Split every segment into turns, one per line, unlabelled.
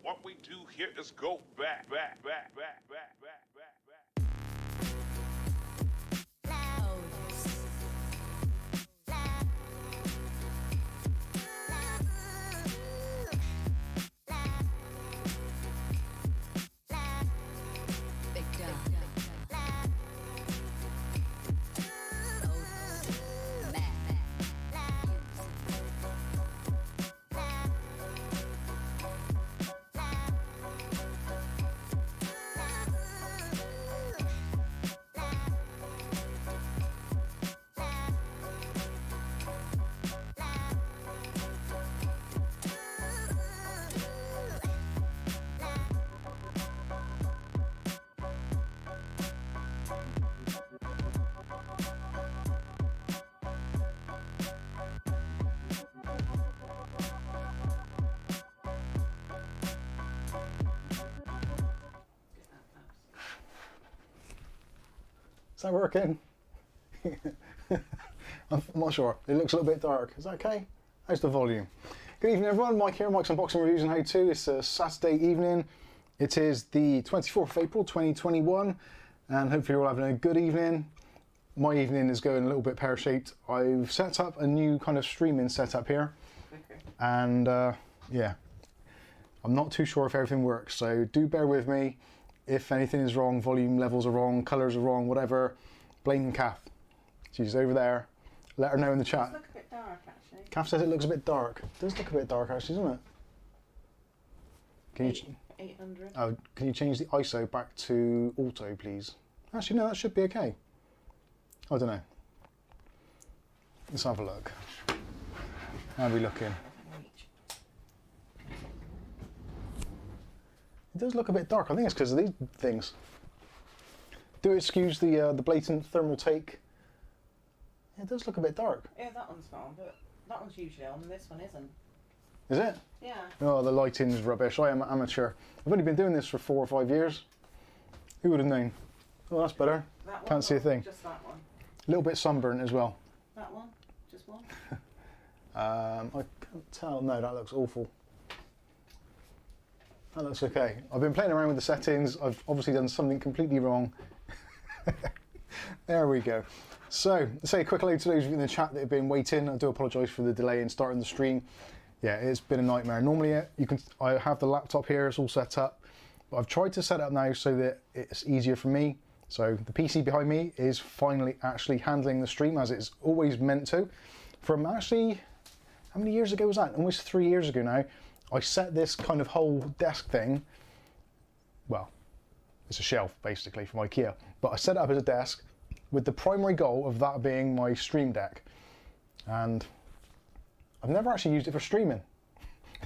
What we do here is go back.
Is that working? I'm not sure. It looks a little bit dark. Is that okay? How's the volume? Good evening everyone, Mike here, Mike's Unboxing Reviews and How To. It's a Saturday evening. It is the 24th of April 2021 and hopefully you're all having a good evening. My evening is going a little bit pear-shaped. I've set up a new kind of streaming setup here and yeah, I'm not too sure if everything works, so do bear with me. If anything is wrong, volume levels are wrong, colours are wrong, whatever, blame Kath. She's over there. Let her know in the chat.
It does look a bit dark actually.
Kath says it looks a bit dark. It does look a bit dark actually, doesn't it? Can you
800.
Oh, can you change the ISO back to auto, please? Actually, no, that should be okay. I don't know. Let's have a look. How are we looking? It does look a bit dark. I think it's because of these things. Do excuse the blatant thermal take. It does look a bit dark.
Yeah, that one's fine, but that one's usually on and this one isn't.
Is it?
Yeah.
Oh, the lighting's rubbish. I am an amateur. I've only been doing this for 4 or 5 years. Who would have known? Oh, that's better.
That one,
Can't see a thing.
Just that one.
A little bit sunburnt as well.
That one? Just one?
I can't tell. No, that looks awful. That looks okay. I've been playing around with the settings. I've obviously done something completely wrong. There we go. So, say a quick hello to those of you in the chat that have been waiting. I do apologise for the delay in starting the stream. Yeah, it's been a nightmare. Normally, I have the laptop here. It's all set up. But I've tried to set it up now so that it's easier for me. So the PC behind me is finally actually handling the stream as it's always meant to. From actually, how many years ago was that? Almost 3 years ago now. I set this kind of whole desk thing, well, it's a shelf basically from IKEA, but I set it up as a desk with the primary goal of that being my stream deck. And I've never actually used it for streaming.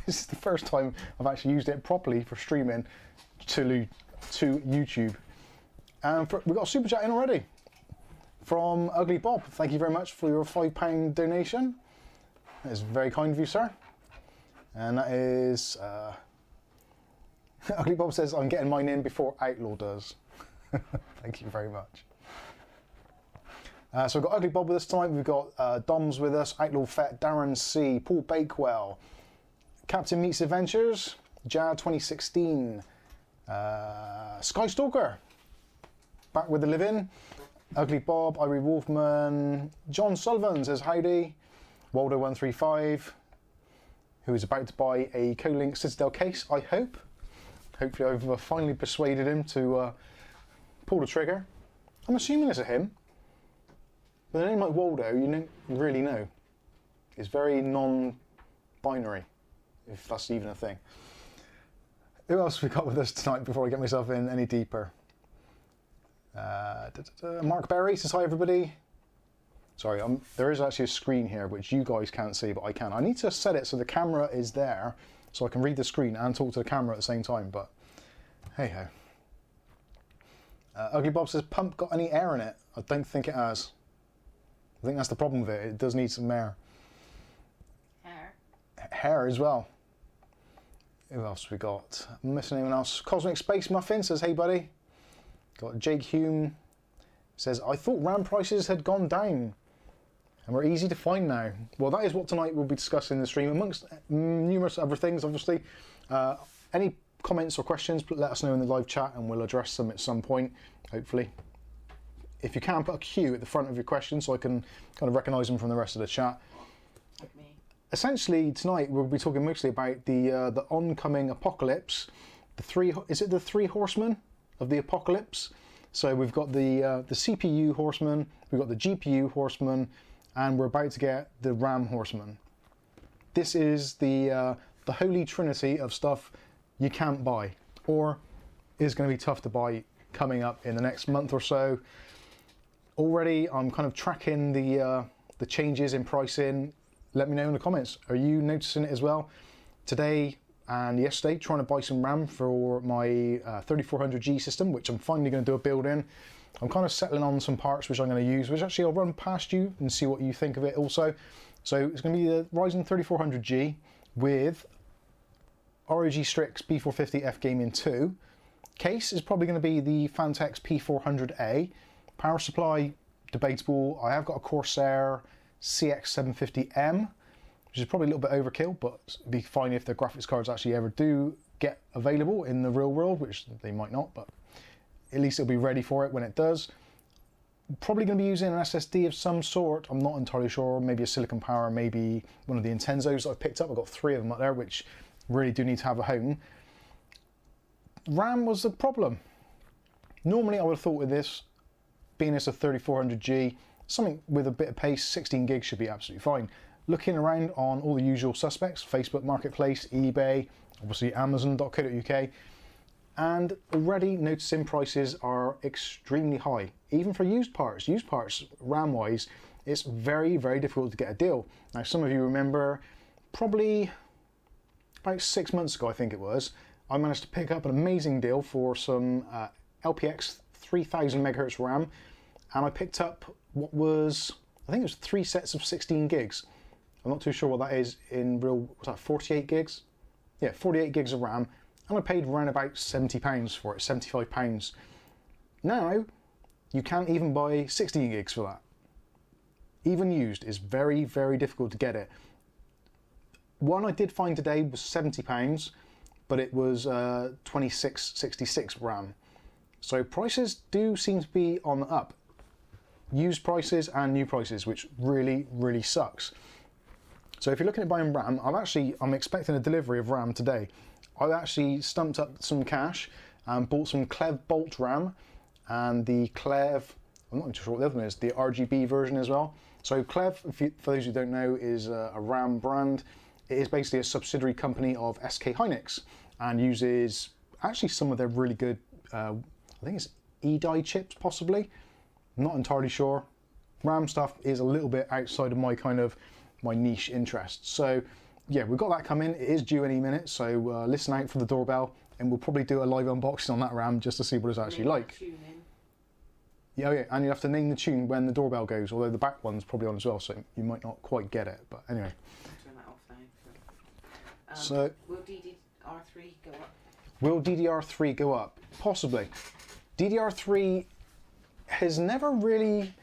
This is the first time I've actually used it properly for streaming to YouTube. And we've got a super chat in already from Ugly Bob. Thank you very much for your £5 donation. That is very kind of you, sir. And that is, Ugly Bob says, I'm getting mine in before Outlaw does. Thank you very much. So we've got Ugly Bob with us tonight, we've got Doms with us, Outlaw Fett, Darren C, Paul Bakewell, Captain Meets Adventures, Jad 2016, Sky Stalker, back with the live-in, Ugly Bob, Irie Wolfman, John Sullivan says howdy, Waldo 135, who is about to buy a Co-Link Citadel case, I hope. Hopefully I've finally persuaded him to pull the trigger. I'm assuming it's a him. With a name like Waldo, you don't really know. It's very non-binary, if that's even a thing. Who else have we got with us tonight before I get myself in any deeper? Mark Berry says hi everybody. Sorry, there is actually a screen here which you guys can't see, but I can. I need to set it so the camera is there so I can read the screen and talk to the camera at the same time, but hey ho. Ugly Bob says, pump got any air in it? I don't think it has. I think that's the problem with it. It does need some air.
Hair.
Hair as well. Who else we got? I'm missing anyone else? Cosmic Space Muffin says, hey buddy. Got Jake Hume says, I thought RAM prices had gone down and we're easy to find now. Well, that is what tonight we'll be discussing in the stream, amongst numerous other things, obviously. Any comments or questions, let us know in the live chat and we'll address them at some point, hopefully. If you can, put a Q at the front of your questions so I can kind of recognise them from the rest of the chat.
Like me.
Essentially, tonight we'll be talking mostly about the oncoming apocalypse. Is it the three horsemen of the apocalypse? So we've got the CPU horseman, we've got the GPU horseman, and we're about to get the RAM horseman. This is the holy trinity of stuff you can't buy, or is going to be tough to buy coming up in the next month or so. Already, I'm kind of tracking the changes in pricing. Let me know in the comments. Are you noticing it as well? Today and yesterday, trying to buy some RAM for my 3400G system, which I'm finally going to do a build in. I'm kind of settling on some parts which I'm going to use, which actually I'll run past you and see what you think of it also. So it's going to be the Ryzen 3400G with ROG Strix B450 F Gaming 2. Case is probably going to be the Fantex P400A. Power supply, debatable. I have got a Corsair CX750M, which is probably a little bit overkill, but it'd be fine if the graphics cards actually ever do get available in the real world, which they might not, but at least it'll be ready for it when it does. Probably going to be using an SSD of some sort. I'm not entirely sure. Maybe a Silicon Power, maybe one of the Intenzos that I've picked up. I've got 3 of them up there, which really do need to have a home. RAM was the problem. Normally I would have thought with this, being it's a 3400G, something with a bit of pace, 16 gigs should be absolutely fine. Looking around on all the usual suspects, Facebook Marketplace, eBay, obviously Amazon.co.uk, and already noticing prices are extremely high. Even for used parts RAM-wise, it's very, very difficult to get a deal. Now, some of you remember, probably about 6 months ago, I think it was, I managed to pick up an amazing deal for some LPX 3000 MHz RAM, and I picked up what was, I think it was 3 sets of 16 gigs. I'm not too sure what that is in real, was that 48 gigs? Yeah, 48 gigs of RAM, and I paid around about £70 for it, £75. Now, you can't even buy 16 gigs for that. Even used is very, very difficult to get it. One I did find today was £70, but it was 2666 RAM. So prices do seem to be on the up. Used prices and new prices, which really, really sucks. So if you're looking at buying RAM, I'm expecting a delivery of RAM today. I've actually stumped up some cash and bought some Clev Bolt RAM and the Clev, I'm not sure what the other one is, the RGB version as well. So Clev, for those who don't know, is a RAM brand. It is basically a subsidiary company of SK Hynix and uses actually some of their really good, I think it's E-die chips possibly. I'm not entirely sure. RAM stuff is a little bit outside of my niche interests. So yeah, we've got that coming. It is due any minute, so listen out for the doorbell, and we'll probably do a live unboxing on that RAM just to see what it's actually like. Yeah, and you have to name the tune when the doorbell goes, although the back one's probably on as well, so you might not quite get it, but anyway.
Turn that off now.
So
will DDR3 go up?
Will DDR3 go up? Possibly. DDR3 has never really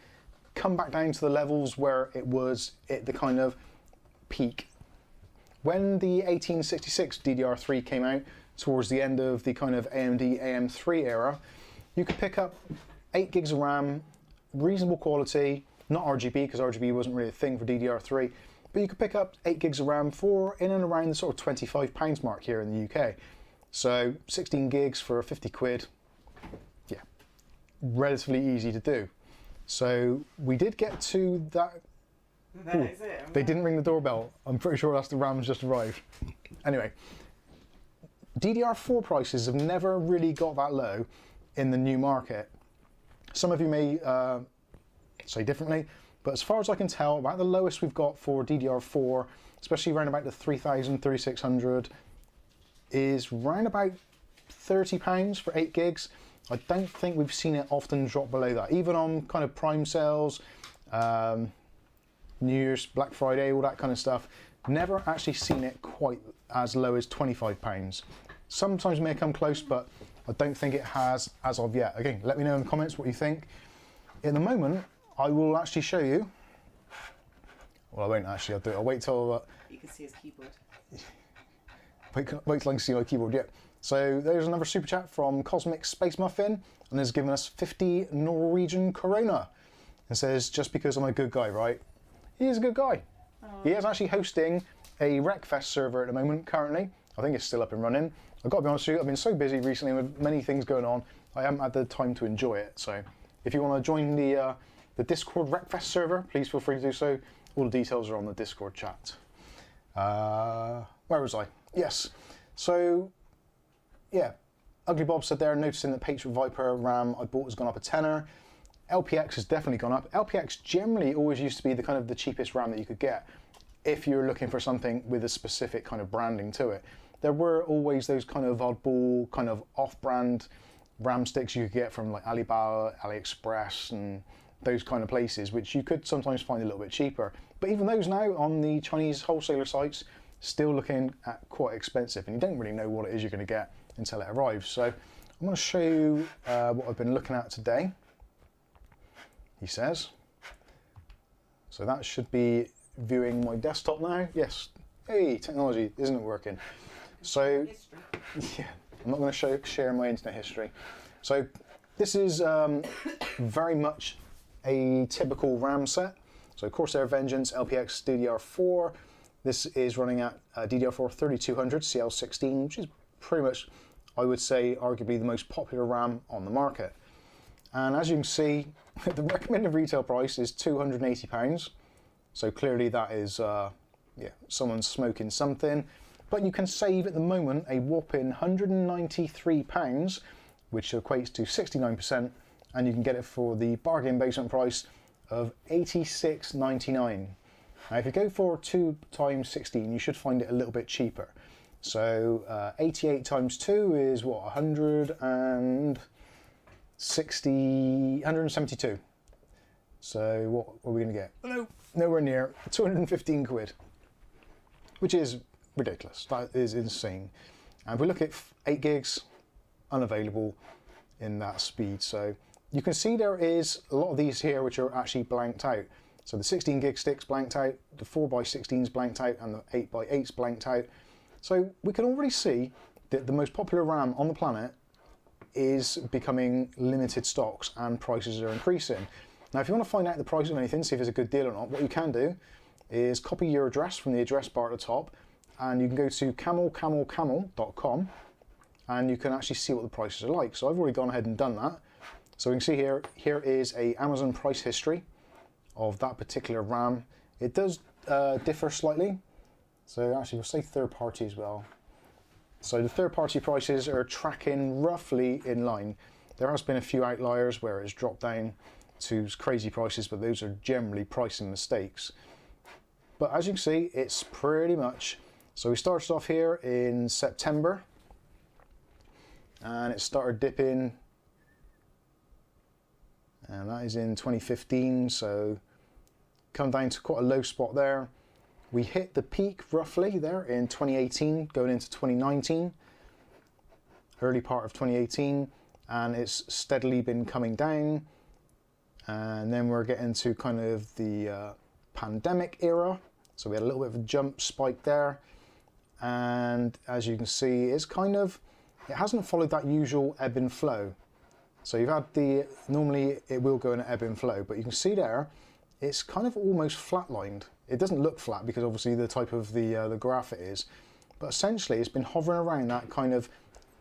come back down to the levels where it was at the kind of peak. When the 1866 DDR3 came out towards the end of the kind of AMD AM3 era, you could pick up 8 gigs of RAM, reasonable quality, not RGB because RGB wasn't really a thing for DDR3, but you could pick up 8 gigs of RAM for in and around the sort of £25 mark here in the UK. So 16 gigs for 50 quid, yeah, relatively easy to do. So we did get to that.
That is it.
They didn't ring the doorbell. I'm pretty sure that's the RAM's just arrived. Anyway, DDR4 prices have never really got that low in the new market. Some of you may say differently, but as far as I can tell, about the lowest we've got for DDR4, especially around about the 3000, 3600, is round about £30 for 8 gigs. I don't think we've seen it often drop below that, even on kind of prime sales, New Year's, Black Friday, all that kind of stuff. Never actually seen it quite as low as £25. Sometimes it may come close, but I don't think it has as of yet. Again, let me know in the comments what you think. In the moment, I will actually show you. Well, I won't actually, I'll do it. I'll wait till...
you can see his keyboard.
Wait till I can see my keyboard, yeah. So there's another super chat from Cosmic Space Muffin, and has given us 50 Norwegian Corona. It says, just because I'm a good guy, right? He is a good guy. He is actually hosting a Wreckfest server at the moment, currently. I think it's still up and running. I've got to be honest with you, I've been so busy recently with many things going on, I haven't had the time to enjoy it. So if you want to join the Discord Wreckfest server, please feel free to do so. All the details are on the Discord chat. Where was I? Yes. So, yeah. Ugly Bob said there, noticing that Patriot Viper RAM I bought has gone up a tenner. LPX has definitely gone up. LPX generally always used to be the cheapest RAM that you could get if you're looking for something with a specific kind of branding to it. There were always those kind of oddball, kind of off-brand RAM sticks you could get from like Alibaba, AliExpress, and those kind of places, which you could sometimes find a little bit cheaper. But even those now on the Chinese wholesaler sites, still looking at quite expensive, and you don't really know what it is you're going to get until it arrives. So I'm going to show you what I've been looking at today, he says. So that should be viewing my desktop now. Yes. Hey, technology, isn't it working? So, yeah, I'm not going to share my internet history. So this is very much a typical RAM set. So Corsair Vengeance LPX DDR4. This is running at DDR4 3200 CL16, which is pretty much, I would say, arguably the most popular RAM on the market. And as you can see, the recommended retail price is £280. So clearly that is, yeah, someone's smoking something. But you can save at the moment a whopping £193, which equates to 69%, and you can get it for the bargain basement price of £86.99. Now, if you go for 2 times 16, you should find it a little bit cheaper. So 88 times 2 is what, 172. So what are we going to get? No, nowhere near 215 quid, which is ridiculous. That is insane. And if we look at 8 gigs, unavailable in that speed. So you can see there is a lot of these here which are actually blanked out. So the 16 gig sticks blanked out, the 4x16s blanked out, and the 8x8s blanked out. So we can already see that the most popular RAM on the planet is becoming limited stocks and prices are increasing. Now, if you want to find out the price of anything, see if it's a good deal or not, what you can do is copy your address from the address bar at the top, and you can go to camelcamelcamel.com, and you can actually see what the prices are like. So I've already gone ahead and done that. So we can see here is a Amazon price history of that particular RAM. It does differ slightly. So actually we'll say third party as well. So the third party prices are tracking roughly in line. There has been a few outliers where it's dropped down to crazy prices, but those are generally pricing mistakes. But as you can see, it's pretty much, so we started off here in September, and it started dipping, and that is in 2015, so come down to quite a low spot there. We hit the peak roughly there in 2018, going into 2019, early part of 2018, and it's steadily been coming down. And then we're getting to kind of the pandemic era. So we had a little bit of a jump spike there. And as you can see, it's kind of, it hasn't followed that usual ebb and flow. So you've had normally it will go in an ebb and flow, but you can see there, it's kind of almost flatlined. It doesn't look flat because obviously the type of the graph it is, but essentially it's been hovering around that kind of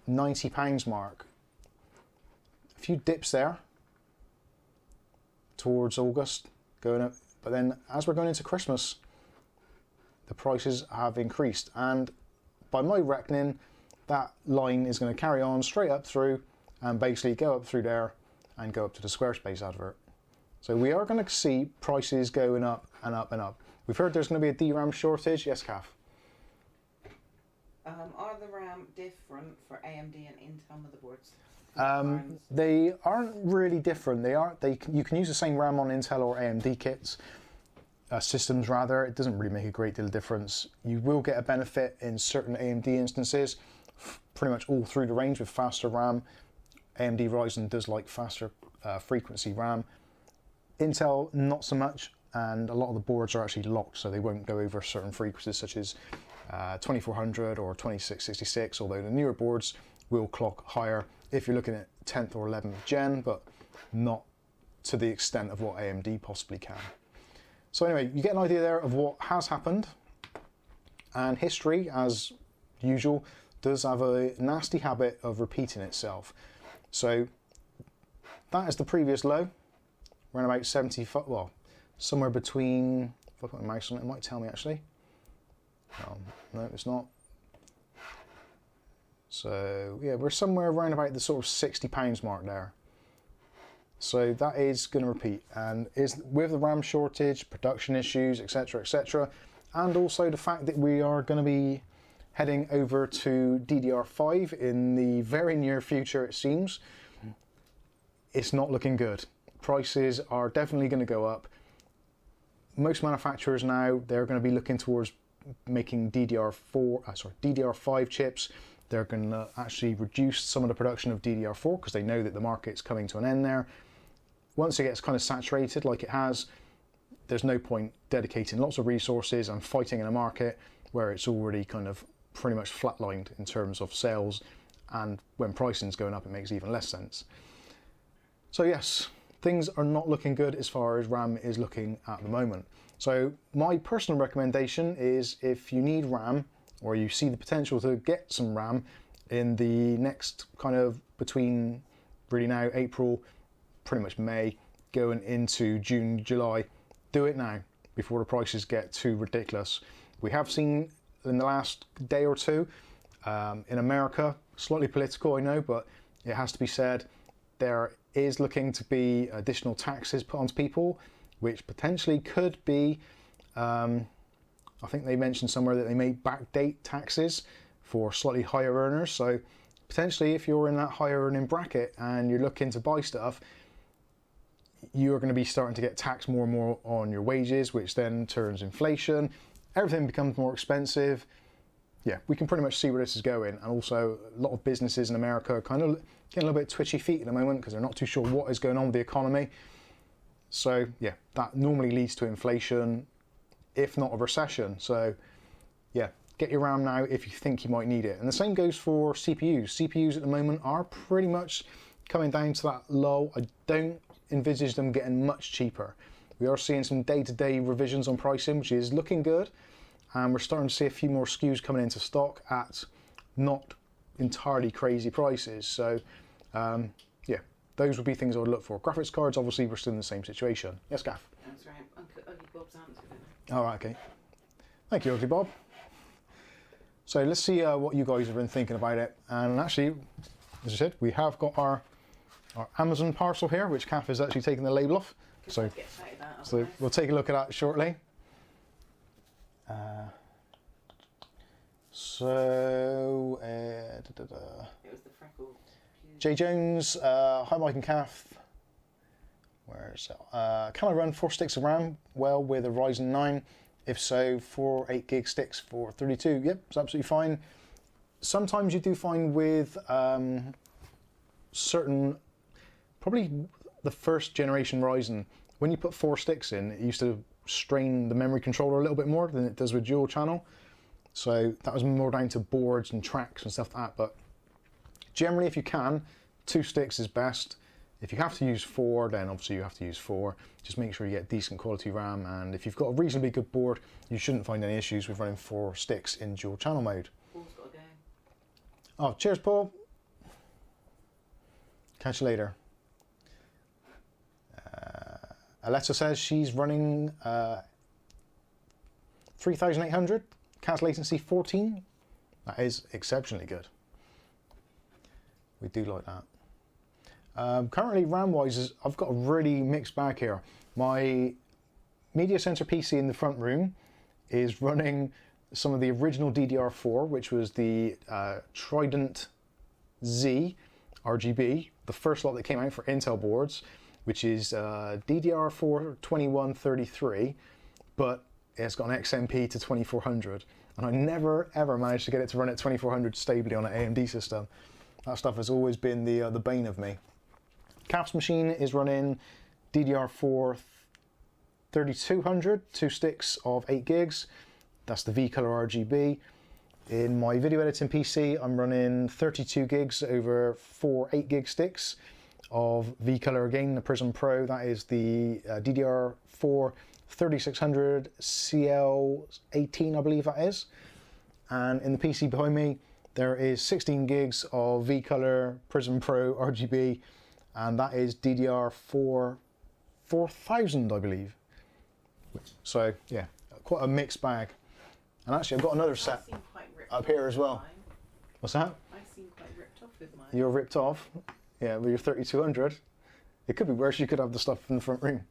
£90 mark. A few dips there towards August, going up, but then as we're going into Christmas, the prices have increased, and by my reckoning, that line is going to carry on straight up through and basically go up through there and go up to the Squarespace advert. So we are going to see prices going up and up and up. We've heard there's going to be a DRAM shortage. Yes, Kath?
Are the RAM different for AMD and Intel motherboards?
They aren't really different. You can use the same RAM on Intel or AMD kits, systems rather. It doesn't really make a great deal of difference. You will get a benefit in certain AMD instances, pretty much all through the range with faster RAM. AMD Ryzen does like faster frequency RAM. Intel, not so much, and a lot of the boards are actually locked, so they won't go over certain frequencies such as 2400 or 2666, although the newer boards will clock higher if you're looking at 10th or 11th gen, but not to the extent of what AMD possibly can. So anyway, you get an idea there of what has happened, and history, as usual, does have a nasty habit of repeating itself. So that is the previous low, around about 75, well, somewhere between, if I put my mouse on it, it might tell me actually. No, it's not. So yeah, we're somewhere around about the sort of £60 mark there. So that is going to repeat, and is with the RAM shortage, production issues, etc., and also the fact that we are going to be heading over to DDR5 in the very near future, it seems. It's not looking good. Prices are definitely going to go up. Most manufacturers now, they're going to be looking towards making DDR5 chips. They're going to actually reduce some of the production of DDR4 because they know that the market's coming to an end there. Once it gets kind of saturated like it has, there's no point dedicating lots of resources and fighting in a market where it's already kind of pretty much flatlined in terms of sales, and when pricing's going up it makes even less sense. So yes, things are not looking good as far as RAM is looking at the moment. So my personal recommendation is, if you need RAM or you see the potential to get some RAM in the next kind of between really now April, pretty much May, going into June, July, do it now before the prices get too ridiculous. We have seen in the last day or two in America, slightly political I know, but it has to be said, there is looking to be additional taxes put onto people, which potentially could be, I think they mentioned somewhere that they may backdate taxes for slightly higher earners. So potentially if you're in that higher earning bracket and you're looking to buy stuff, you're going to be starting to get taxed more and more on your wages, which then turns inflation. Everything becomes more expensive. Yeah, we can pretty much see where this is going. And also a lot of businesses in America are kind of getting a little bit twitchy feet at the moment because they're not too sure what is going on with the economy. So yeah, that normally leads to inflation, if not a recession. So yeah, get your RAM now if you think you might need it. And the same goes for CPUs. CPUs at the moment are pretty much coming down to that low. I don't envisage them getting much cheaper. We are seeing some day-to-day revisions on pricing, which is looking good. And we're starting to see a few more SKUs coming into stock at not entirely crazy prices. So yeah, those would be things I would look for. Graphics cards, obviously, we're still in the same situation. Yes, Gaff?
That's right. Ugly Bob's answered it.
All right, okay. Thank you, Ugly Bob. So let's see what you guys have been thinking about it. And actually, as I said, we have got our Amazon parcel here, which Kath is actually taking the label off. So we'll take a look at that shortly. It
was the freckle.
Jay Jones, hi Mike and Kath. Where is it? Can I run 4 sticks of RAM well with a Ryzen 9? If so, 4 8GB sticks for 32. Yep, it's absolutely fine. Sometimes you do find with certain, probably the first generation Ryzen, when you put 4 sticks in, it used to strain the memory controller a little bit more than it does with dual channel. So that was more down to boards and tracks and stuff like that. But generally, if you can, 2 sticks is best. If you have to use 4, then obviously you have to use 4. Just make sure you get decent quality RAM, and if you've got a reasonably good board, you shouldn't find any issues with running 4 sticks in dual channel mode.
Paul's got to go.
Oh, cheers, Paul. Catch you later. Aletta says she's running 3800, CAS latency 14. That is exceptionally good. We do like that. Currently, RAM-wise, I've got a really mixed bag here. My media center PC in the front room is running some of the original DDR4, which was the Trident Z RGB, the first lot that came out for Intel boards, which is DDR4 2133, but it's got an XMP to 2400. And I never ever managed to get it to run at 2400 stably on an AMD system. That stuff has always been the bane of me. Cap's machine is running DDR4 3200, 2 sticks of 8 gigs. That's the V color RGB. In my video editing PC, I'm running 32 gigs over 4 8-gig sticks of V-Color again, the Prism Pro. That is the DDR4 3600 CL18, I believe that is. And in the PC behind me, there is 16 gigs of V-Color Prism Pro RGB, and that is DDR4 4000, I believe. So yeah, quite a mixed bag. And actually I've got another set up here as well. What's that?
I seem quite ripped off with mine.
You're ripped off? Yeah, with your 3200. It could be worse, you could have the stuff in the front room.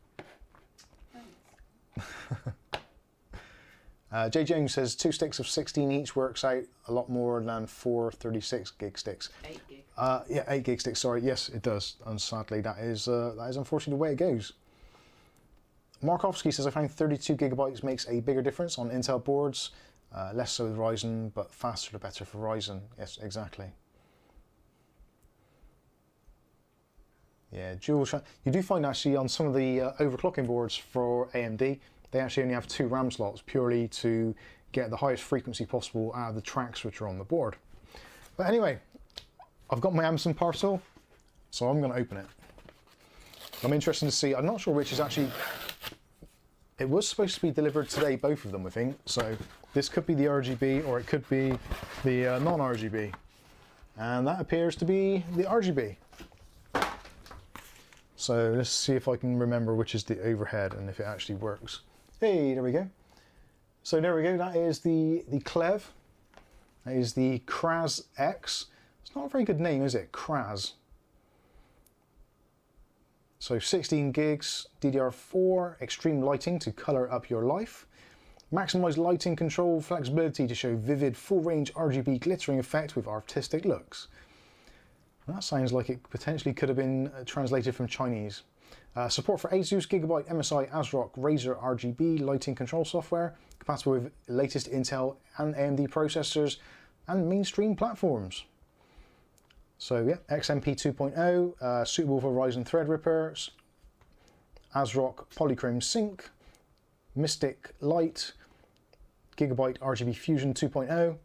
Jay Jones says 2 sticks of 16 each works out a lot more than 4 36 gig sticks.
8 gig.
Yeah, 8 gig sticks, sorry. Yes, it does. And sadly, that is unfortunately the way it goes. Markovsky says, I found 32 gigabytes makes a bigger difference on Intel boards. Less so with Ryzen, but faster the better for Ryzen. Yes, exactly. Yeah, you do find actually on some of the overclocking boards for AMD, they actually only have 2 RAM slots purely to get the highest frequency possible out of the tracks which are on the board. But anyway, I've got my Amazon parcel, so I'm going to open it. I'm interested to see, I'm not sure which is actually, it was supposed to be delivered today, both of them I think, so this could be the RGB or it could be the non-RGB. And that appears to be the RGB. So let's see if I can remember which is the overhead and if it actually works. Hey, there we go. So there we go, that is the Clev. That is the Kraz X. It's not a very good name, is it? Kraz. So 16 gigs, DDR4, extreme lighting to color up your life. Maximize lighting control flexibility to show vivid full range RGB glittering effect with artistic looks. That sounds like it potentially could have been translated from Chinese. Support for ASUS Gigabyte MSI ASRock Razer RGB lighting control software, compatible with latest Intel and AMD processors and mainstream platforms. So yeah, XMP 2.0, suitable for Ryzen Threadripper, ASRock Polychrome Sync, Mystic Light, Gigabyte RGB Fusion 2.0,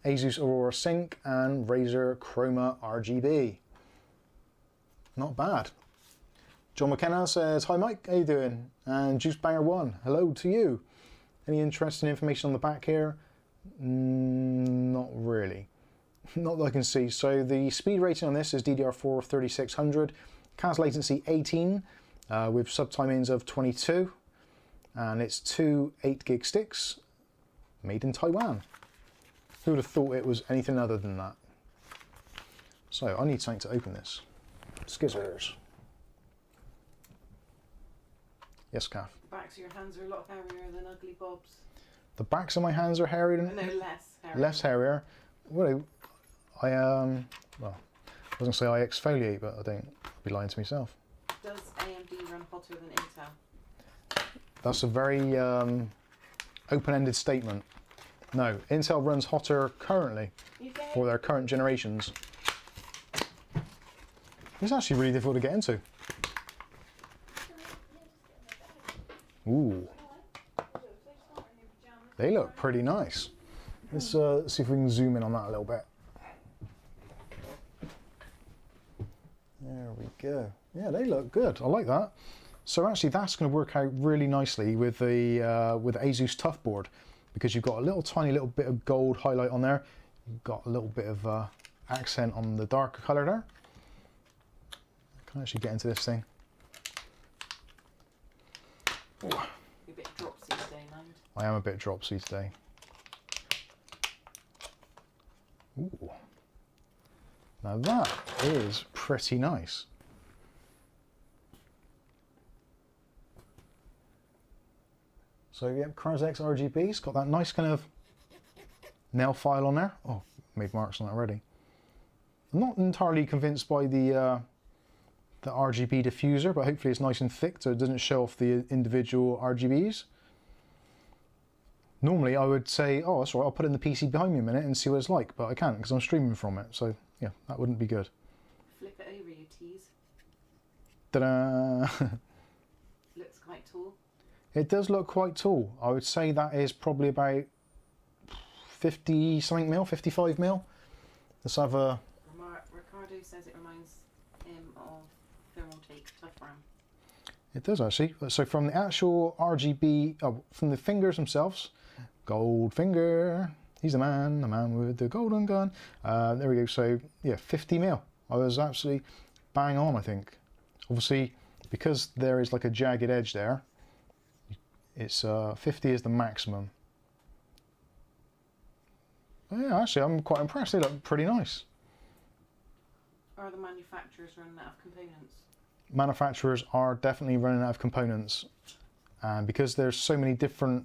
ASUS Aurora Sync and Razer Chroma RGB. Not bad. John McKenna says, hi Mike, how you doing? And JuiceBanger1, hello to you. Any interesting information on the back here? Not really. Not that I can see. So the speed rating on this is DDR4 3600, CAS latency 18 with subtimings of 22, and it's 2 8-gig sticks made in Taiwan. Who would have thought it was anything other than that? So I need something to open this. Skizzers. Yes, Kath?
The backs of your hands are a lot hairier than Ugly Bob's.
The backs of my hands are hairier than...
No, less hairier.
Less hairier. Well, well, I was going to say I exfoliate, but I don't. I'd be lying to myself.
Does AMD run hotter than Intel?
That's a very open-ended statement. No, Intel runs hotter currently for their current generations. It's actually really difficult to get into. Ooh. They look pretty nice. Let's see if we can zoom in on that a little bit. There we go. Yeah, they look good. I like that. So actually that's going to work out really nicely with the ASUS TUF board, because you've got a little tiny little bit of gold highlight on there. You've got a little bit of accent on the darker colour there. I can actually get into this thing.
You're a bit dropsy today, mind.
I am a bit dropsy today. Ooh. Now that is pretty nice. So yeah, Kraz RGB, it's got that nice kind of nail file on there. Oh, made marks on that already. I'm not entirely convinced by the RGB diffuser, but hopefully it's nice and thick so it doesn't show off the individual RGBs. Normally I would say, oh that's all right, I'll put it in the PC behind me a minute and see what it's like, but I can't because I'm streaming from it, so yeah, that wouldn't be good.
Flip it over, you tease.
Ta-da!
Looks quite tall.
It does look quite tall. I would say that is probably about 50 something mil, 55 mil. Let's have a...
Ricardo says it reminds him of thermaltake tough RAM.
It does actually. So from the actual RGB, from the fingers themselves, gold finger, he's the man with the golden gun. There we go. So yeah, 50 mil. I was absolutely bang on, I think. Obviously, because there is like a jagged edge there, it's 50 is the maximum. Yeah, actually, I'm quite impressed. They look pretty nice.
Are the manufacturers running out of components?
Manufacturers are definitely running out of components, and because there's so many different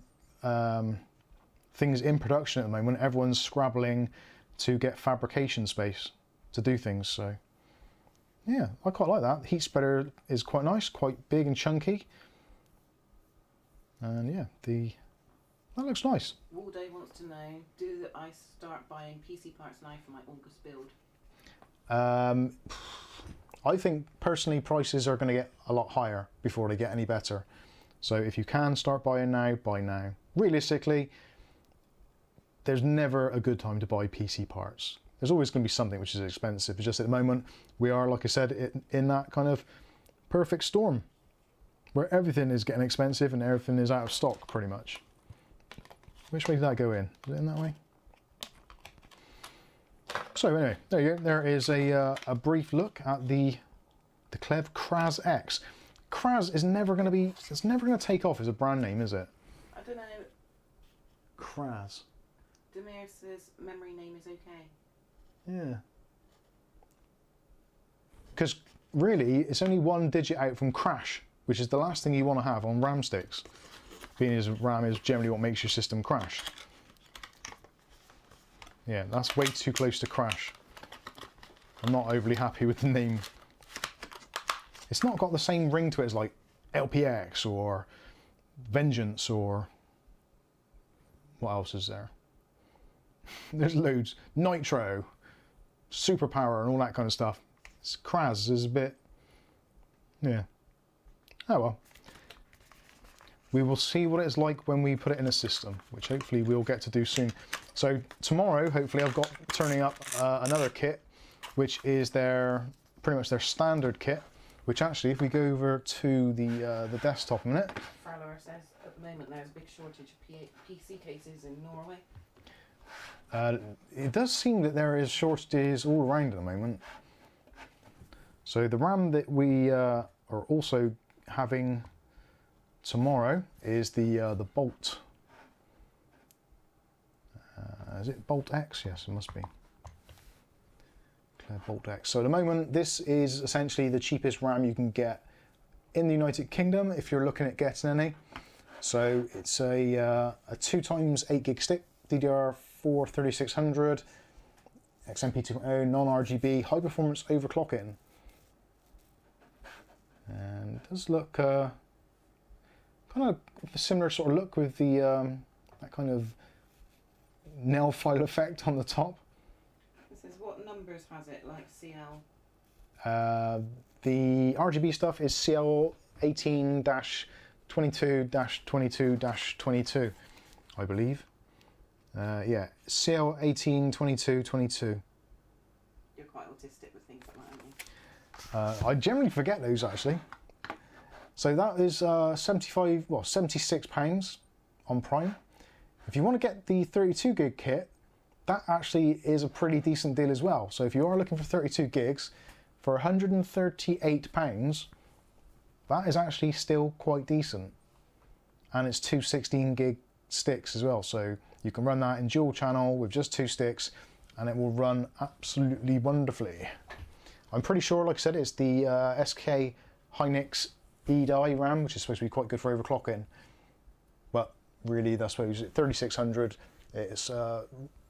things in production at the moment, everyone's scrabbling to get fabrication space to do things. So yeah, I quite like that. The heat spreader is quite nice, quite big and chunky, and yeah, that looks nice.
Waldo wants to know, do I start buying PC parts now for my August build?
I think personally prices are going to get a lot higher before they get any better. So if you can start buying now, buy now. Realistically, there's never a good time to buy PC parts. There's always going to be something which is expensive. It's just at the moment we are, like I said, in that kind of perfect storm where everything is getting expensive and everything is out of stock pretty much. Which way did that go in? Is it in that way? So anyway, there you go. There is a brief look at the Clev Kraz X. Kraz is never going to be, it's never going to take off as a brand name, is it?
I don't know.
Kraz.
Demir says memory name is okay.
Yeah. Because really, it's only one digit out from crash, which is the last thing you want to have on RAM sticks, being as RAM is generally what makes your system crash. Yeah, that's way too close to crash. I'm not overly happy with the name. It's not got the same ring to it as like LPX or Vengeance or... what else is there? There's loads. Nitro, Superpower and all that kind of stuff. Kraz is a bit... yeah. Oh well. We will see what it's like when we put it in a system, which hopefully we'll get to do soon. So tomorrow, hopefully, I've got turning up another kit, which is pretty much their standard kit. Which actually, if we go over to the desktop a minute,
Fowler says at the moment there's a big shortage of PC cases in Norway.
it does seem that there is shortages all around at the moment. So the RAM that we are also having tomorrow is the Bolt. Is it Bolt X? Yes, it must be. Clev Bolt X. So at the moment, this is essentially the cheapest RAM you can get in the United Kingdom if you're looking at getting any. So it's a 2x 8GB stick, DDR4 3600, XMP 2.0, non-RGB, high performance overclocking. And it does look kind of a similar sort of look with the that kind of nail file effect on the top.
It says what numbers has it, like CL?
The RGB stuff is CL 18-22-22-22, I believe. Yeah, CL 18-22-22.
You're quite autistic with things like that, aren't you?
I generally forget those actually. So that is £76 on Prime. If you want to get the 32 gig kit, that actually is a pretty decent deal as well. So if you are looking for 32 gigs for £138, that is actually still quite decent. And it's two 16 gig sticks as well. So you can run that in dual channel with just two sticks and it will run absolutely wonderfully. I'm pretty sure, like I said, it's the SK Hynix EDI RAM, which is supposed to be quite good for overclocking. But really, that's what 3600. It's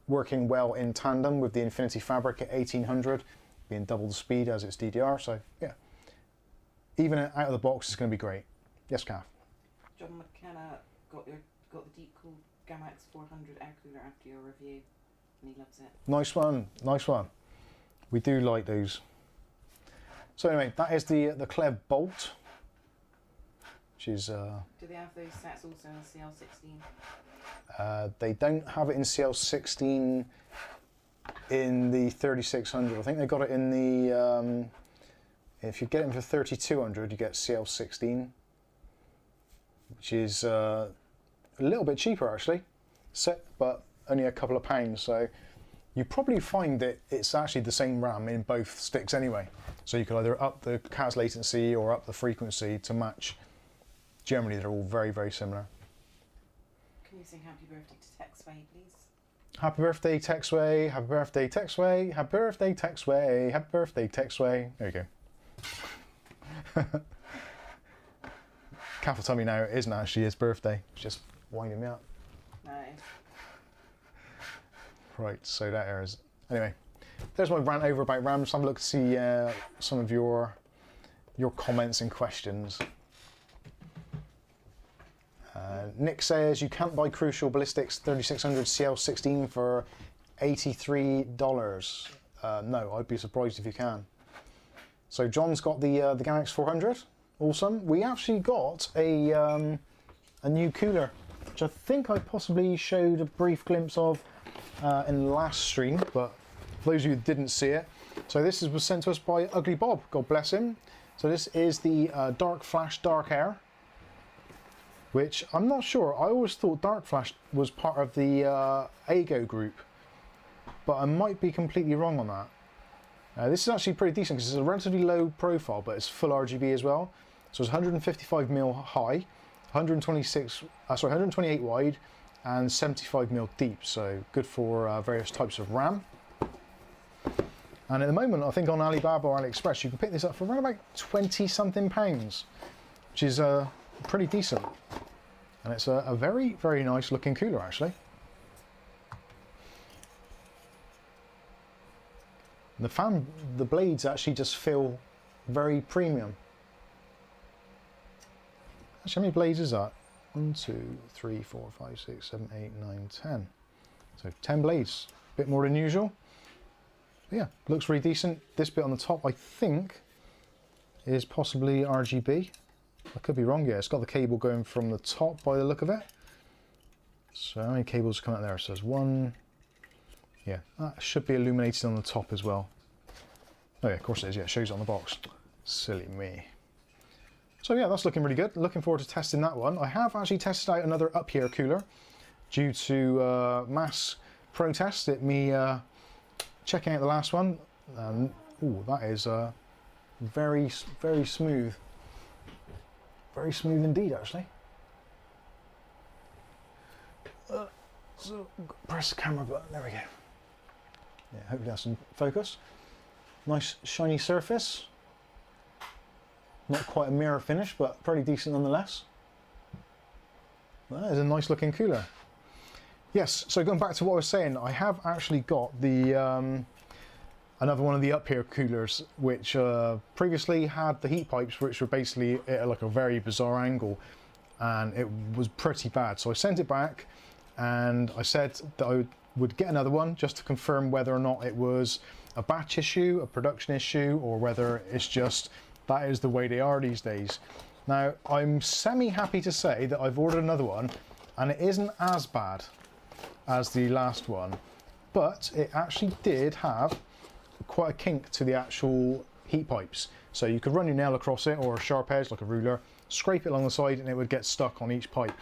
working well in tandem with the Infinity Fabric at 1800, being double the speed as its DDR. So yeah, even out of the box, it's going to be great. Yes, Kath.
John McKenna got the deep cool Gamma X 400 air cooler after your review, and he loves it.
Nice one, nice one. We do like those. So anyway, that is the Clev Bolt, which is...
Do they have those sets also in CL16?
They don't have it in CL16 in the 3600. I think they got it in the... if you get it for 3200, you get CL16, which is a little bit cheaper actually, but only a couple of pounds. So you probably find that it's actually the same RAM in both sticks anyway. So you could either up the CAS latency or up the frequency to match. Generally, they're all very, very similar.
Can you sing Happy Birthday to Texway, please?
Happy birthday, Texway. Happy birthday, Texway. Happy birthday, Texway. Happy birthday, Texway. There you go. Kath will tell me now it isn't actually his birthday. It's just winding me up.
Nice.
Right, so that is... Anyway, there's my rant over about RAM. Just have a look to see some of your comments and questions. Nick says, you can't buy Crucial Ballistics 3600 CL16 for $83. No, I'd be surprised if you can. So John's got the GAMX 400. Awesome. We actually got a new cooler, which I think I possibly showed a brief glimpse of in the last stream, but for those of you who didn't see it, so this was sent to us by Ugly Bob, God bless him. So this is the Dark Flash Dark Air, which I'm not sure. I always thought Dark Flash was part of the AGO group, but I might be completely wrong on that. This is actually pretty decent because it's a relatively low profile, but it's full RGB as well. So it's 155mm high, 128 wide, and 75mm deep. So good for various types of RAM. And at the moment, I think on Alibaba or AliExpress, you can pick this up for around about 20 something pounds, which is pretty decent. And it's a very, very nice looking cooler actually. The blades actually just feel very premium. Actually, how many blades is that? 1, 2, 3, 4, 5, 6, 7, 8, 9, 10. So 10 blades, a bit more than usual. But yeah, looks really decent. This bit on the top, I think, is possibly RGB. I could be wrong, yeah. It's got the cable going from the top by the look of it. So how many cables come out there? So there's one. Yeah, that should be illuminated on the top as well. Oh yeah, of course it is, yeah, it shows it on the box. Silly me. So yeah, that's looking really good. Looking forward to testing that one. I have actually tested out another up here cooler due to mass protest at me checking out the last one. Ooh, that is very, very smooth. Very smooth indeed, actually. So press the camera button, there we go. Yeah, hopefully that's in focus. Nice shiny surface. Not quite a mirror finish, but pretty decent nonetheless. That is a nice looking cooler. Yes, so going back to what I was saying, I have actually got the another one of the up here coolers, which previously had the heat pipes, which were basically at like a very bizarre angle, and it was pretty bad. So I sent it back, and I said that I would get another one just to confirm whether or not it was a batch issue, a production issue, or whether it's just that is the way they are these days. Now, I'm semi-happy to say that I've ordered another one, and it isn't as bad as the last one, but it actually did have quite a kink to the actual heat pipes. So you could run your nail across it, or a sharp edge like a ruler, scrape it along the side, and it would get stuck on each pipe.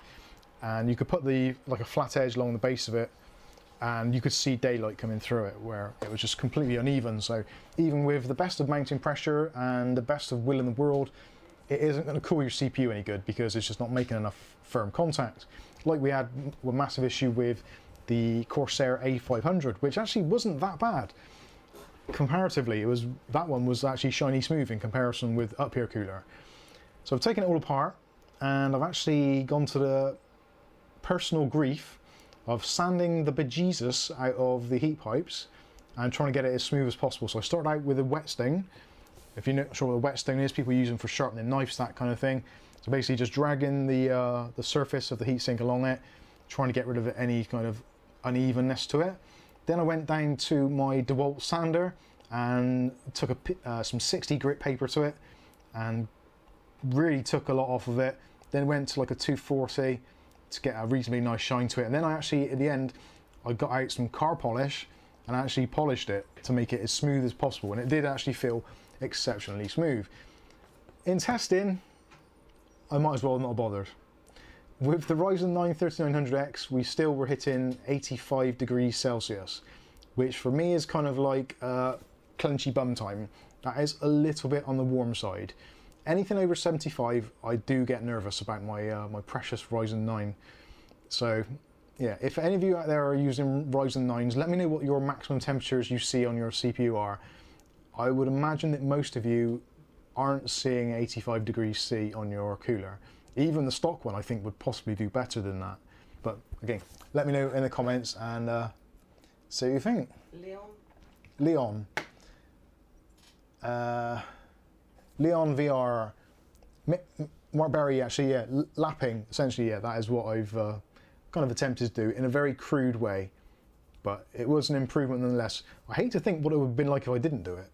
And you could put like a flat edge along the base of it, and you could see daylight coming through it, where it was just completely uneven. So even with the best of mounting pressure and the best of will in the world, it isn't going to cool your CPU any good because it's just not making enough firm contact. Like we had a massive issue with the Corsair A500, which actually wasn't that bad. Comparatively, that one was actually shiny smooth in comparison with up here cooler. So I've taken it all apart, and I've actually gone to the personal grief of sanding the bejesus out of the heat pipes and trying to get it as smooth as possible. So I started out with a whetstone. If you're not sure what a whetstone is, people use them for sharpening knives, that kind of thing. So basically just dragging the surface of the heatsink along it, trying to get rid of any kind of unevenness to it. Then I went down to my DeWalt sander and took some 60 grit paper to it and really took a lot off of it. then went to like a 240 to get a reasonably nice shine to it, and then I actually, at the end, I got out some car polish and actually polished it to make it as smooth as possible, and it did actually feel exceptionally smooth. In testing, I might as well not have bothered. With the Ryzen 9 3900X, we still were hitting 85 degrees Celsius, which for me is kind of like clenchy bum time. That is a little bit on the warm side. Anything over 75, I do get nervous about my my precious Ryzen 9. So yeah, if any of you out there are using Ryzen 9s, let me know what your maximum temperatures you see on your CPU are. I would imagine that most of you aren't seeing 85 degrees C on your cooler. Even the stock one I think would possibly do better than that. But again, let me know in the comments and see what you think. Leon. Leon VR. Mark Berry, actually, yeah, lapping, essentially, yeah, that is what I've kind of attempted to do in a very crude way. But it was an improvement nonetheless. I hate to think what it would have been like if I didn't do it.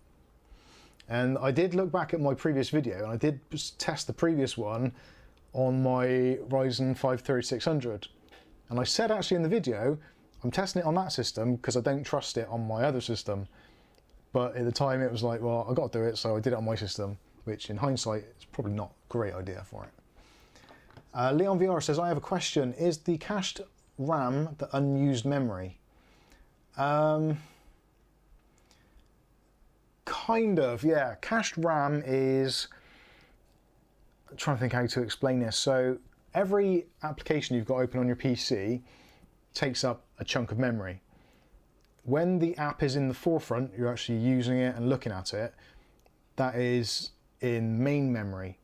And I did look back at my previous video, and I did test the previous one on my Ryzen 5 3600. And I said actually in the video, I'm testing it on that system because I don't trust it on my other system. But at the time it was like, well, I got to do it, so I did it on my system, which in hindsight is probably not a great idea for it. Leon VR says, I have a question. Is the cached RAM the unused memory? Kind of, yeah. Cached RAM is... I'm trying to think how to explain this. So every application you've got open on your PC takes up a chunk of memory. When the app is in the forefront, you're actually using it and looking at it, that is in main memory.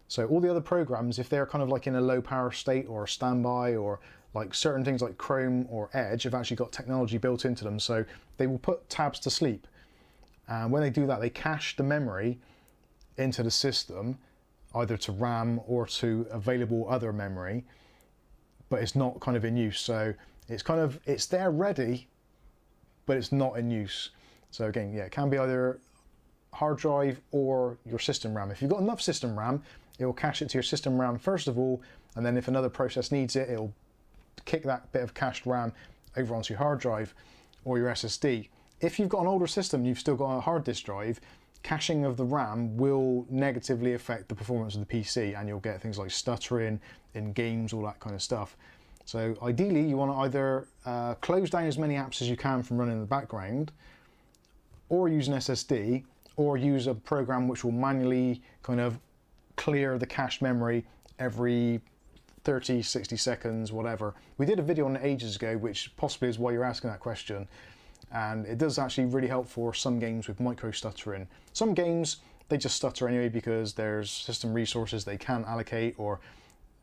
So all the other programs, if they're kind of like in a low power state or standby, or like certain things like Chrome or Edge have actually got technology built into them, so they will put tabs to sleep. And when they do that, they cache the memory into the system, either to RAM or to available other memory, but it's not kind of in use. So it's kind of, it's there ready, but it's not in use. So again, yeah, it can be either hard drive or your system RAM. If you've got enough system RAM, it will cache it to your system RAM first of all, and then if another process needs it, it'll kick that bit of cached RAM over onto your hard drive or your SSD. If you've got an older system and you've still got a hard disk drive, caching of the RAM will negatively affect the performance of the PC, and you'll get things like stuttering in games, all that kind of stuff. So ideally you want to either close down as many apps as you can from running in the background, or use an SSD, or use a program which will manually kind of clear the cached memory every 30, 60 seconds, whatever. We did a video on it ages ago, which possibly is why you're asking that question. And it does actually really help for some games with micro stuttering. Some games, they just stutter anyway because there's system resources they can't allocate, or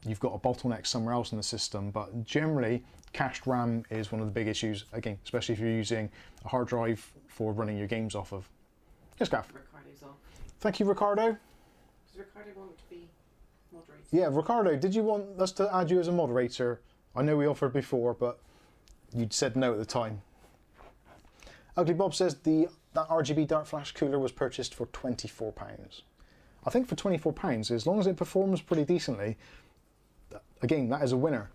you've got a bottleneck somewhere else in the system. But generally, cached RAM is one of the big issues, again, especially if you're using a hard drive for running your games off of. Yes, Gaff.
Ricardo's off.
Thank you, Ricardo.
Does Ricardo want to be moderator?
Yeah, Ricardo, did you want us to add you as a moderator? I know we offered before, but you'd said no at the time. Ugly Bob says that RGB Dark Flash cooler was purchased for £24. I think for £24, as long as it performs pretty decently, again, that is a winner.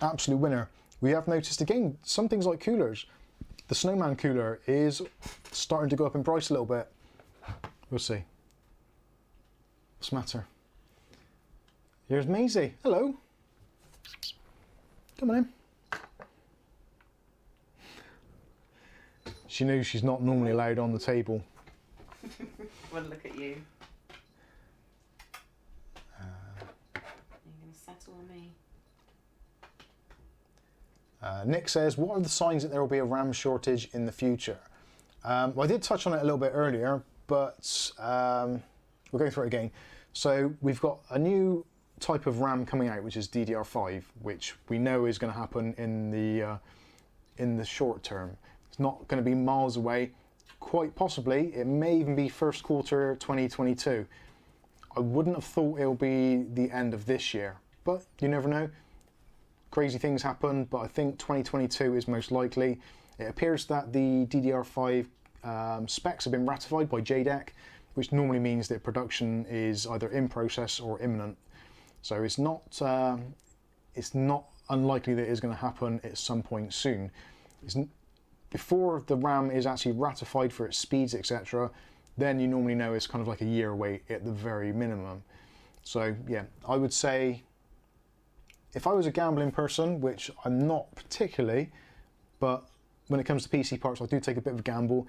Absolute winner. We have noticed, again, some things like coolers. The Snowman cooler is starting to go up in price a little bit. We'll see. What's the matter? Here's Maisie. Hello. Come on in. She knows she's not normally allowed on the table.
Want to look at you. Are you going to settle on me?
Nick says, what are the signs that there will be a RAM shortage in the future? Well, I did touch on it a little bit earlier, but we'll go through it again. So we've got a new type of RAM coming out, which is DDR5, which we know is going to happen in the short term. It's not going to be miles away. Quite possibly, it may even be first quarter 2022. I wouldn't have thought it'll be the end of this year, but you never know. Crazy things happen, but I think 2022 is most likely. It appears that the DDR5 specs have been ratified by JEDEC, which normally means that production is either in process or imminent. So it's not unlikely that it is going to happen at some point soon. Before the RAM is actually ratified for its speeds, etc., then you normally know it's kind of like a year away at the very minimum. So yeah, I would say if I was a gambling person, which I'm not particularly, but when it comes to PC parts I do take a bit of a gamble,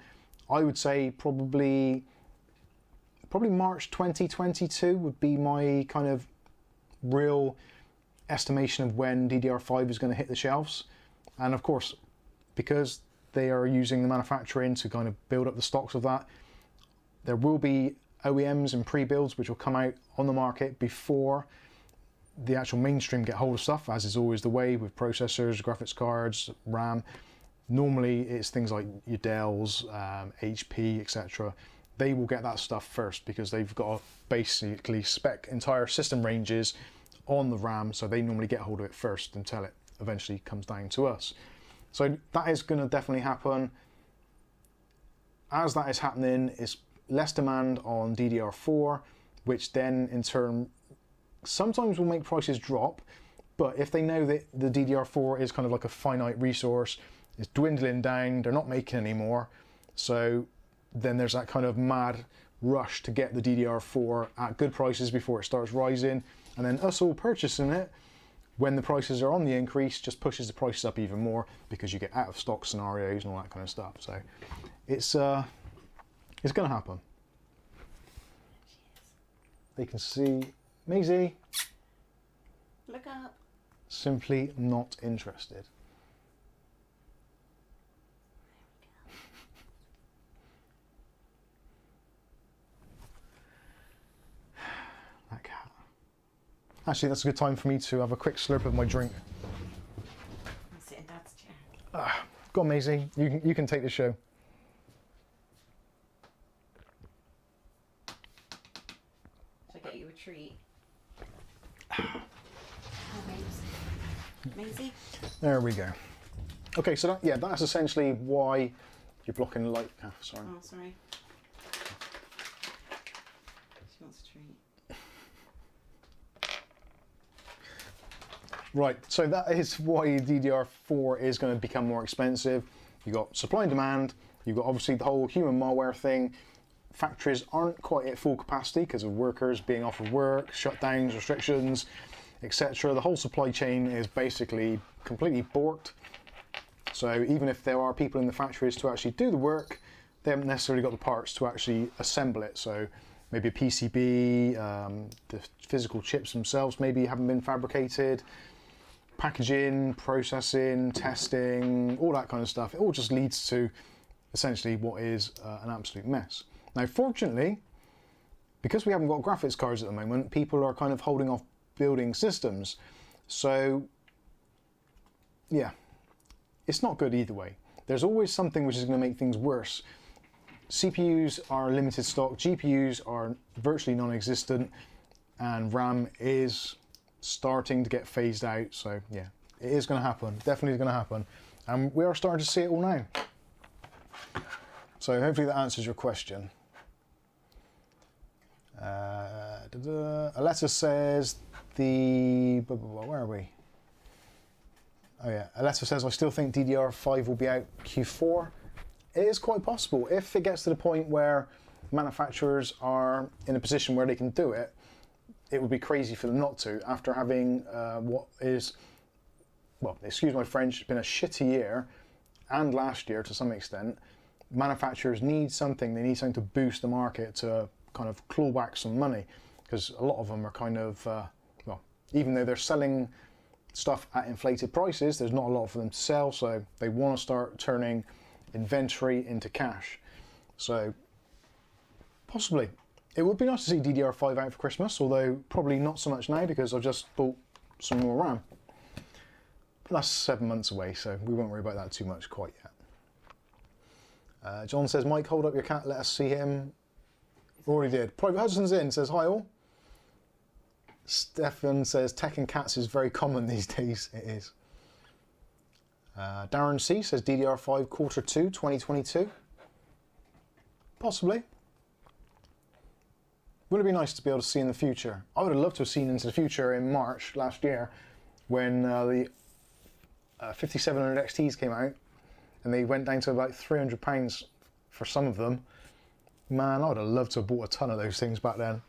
I would say probably March 2022 would be my kind of real estimation of when DDR5 is going to hit the shelves. And of course, because they are using the manufacturing to kind of build up the stocks of that, there will be OEMs and pre-builds which will come out on the market before the actual mainstream get hold of stuff, as is always the way with processors, graphics cards, RAM. Normally it's things like your Dells, HP, etc. They will get that stuff first because they've got to basically spec entire system ranges on the RAM, so they normally get hold of it first until it eventually comes down to us. So that is going to definitely happen. As that is happening, it's less demand on DDR4, which then in turn sometimes will make prices drop. But if they know that the DDR4 is kind of like a finite resource, it's dwindling down, they're not making any more, so then there's that kind of mad rush to get the DDR4 at good prices before it starts rising, and then us all purchasing it when the prices are on the increase just pushes the prices up even more because you get out of stock scenarios and all that kind of stuff. So it's going to happen. They can see Maisie.
Look up.
Simply not interested. That cat. Actually, that's a good time for me to have a quick slurp of my drink.
I'll sit in Dad's chair.
Go on, Maisie. You can take the show.
Should I get you a treat? Maisie?
There we go. Okay, so that's essentially why you're blocking the light. Oh, sorry.
Oh, sorry. She wants a treat.
Right, so that is why DDR4 is going to become more expensive. You've got supply and demand, you've got obviously the whole human malware thing. Factories aren't quite at full capacity because of workers being off of work, shutdowns, restrictions, etc. The whole supply chain is basically completely borked. So even if there are people in the factories to actually do the work, they haven't necessarily got the parts to actually assemble it. So maybe a PCB, the physical chips themselves maybe haven't been fabricated. Packaging, processing, testing, all that kind of stuff. It all just leads to essentially what is an absolute mess. Now, fortunately, because we haven't got graphics cards at the moment, people are kind of holding off building systems. So, yeah, it's not good either way. There's always something which is going to make things worse. CPUs are limited stock, GPUs are virtually non-existent, and RAM is starting to get phased out. So yeah, it is going to happen, definitely going to happen, and we are starting to see it all now. So hopefully that answers your question. Aletta says where are we? Oh yeah, Aletta says I still think DDR5 will be out Q4. It is quite possible if it gets to the point where manufacturers are in a position where they can do it. It would be crazy for them not to, after having what is, well, excuse my French, been a shitty year, and last year to some extent. Manufacturers need something, they need something to boost the market to kind of claw back some money, because a lot of them are kind of, well, even though they're selling stuff at inflated prices, there's not a lot for them to sell, so they want to start turning inventory into cash. So, possibly. It would be nice to see DDR5 out for Christmas, although probably not so much now because I've just bought some more RAM. But that's 7 months away, so we won't worry about that too much quite yet. John says, Mike, hold up your cat, let us see him. Already did. Private Hudson's in, says, hi all. Stefan says, tech and cats is very common these days. It is. Darren C says, DDR5 Q2 2022. Possibly. Wouldn't it be nice to be able to see in the future? I would have loved to have seen into the future in March last year when the 5700 XTs came out and they went down to about £300 for some of them. Man, I would have loved to have bought a ton of those things back then.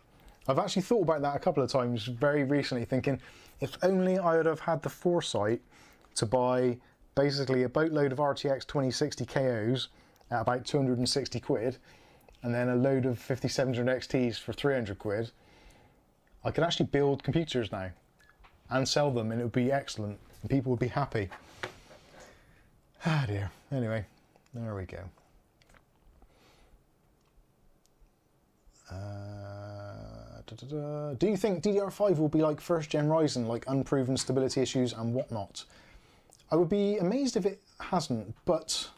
I've actually thought about that a couple of times very recently, thinking if only I would have had the foresight to buy basically a boatload of RTX 2060 KOs at about 260 quid and then a load of 5700 XTs for 300 quid. I could actually build computers now and sell them and it would be excellent and people would be happy. Ah dear. Anyway, there we go. Do you think DDR5 will be like first gen Ryzen, like unproven stability issues and whatnot? I would be amazed if it hasn't, but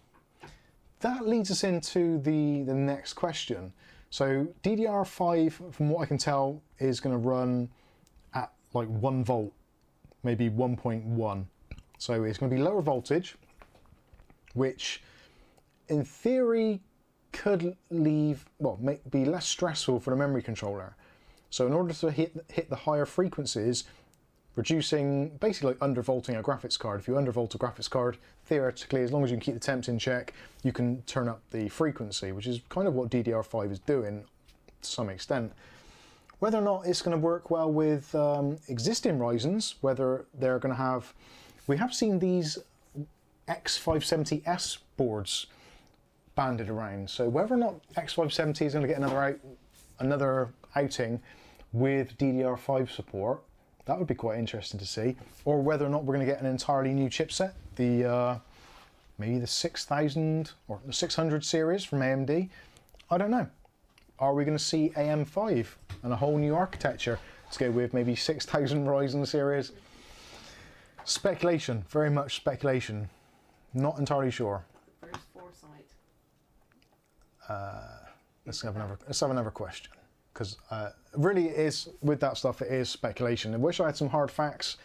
that leads us into the next question. So DDR5, from what I can tell, is going to run at like 1 volt, maybe 1.1. So it's going to be lower voltage, which in theory could be less stressful for the memory controller. So in order to hit the higher frequencies, reducing, basically like undervolting a graphics card. If you undervolt a graphics card, theoretically, as long as you can keep the temps in check, you can turn up the frequency, which is kind of what DDR5 is doing to some extent. Whether or not it's going to work well with existing Ryzens, whether they're going to have... We have seen these X570S boards banded around, so whether or not X570 is going to get another outing with DDR5 support, that would be quite interesting to see. Or whether or not we're going to get an entirely new chipset, the maybe the 6000 or the 600 series from AMD. I don't know. Are we going to see AM5 and a whole new architecture to go with maybe 6000 Ryzen series? Speculation, very much speculation. Not entirely sure.
First foresight.
Let's have another question, because really it is, with that stuff, it is speculation. I wish I had some hard facts,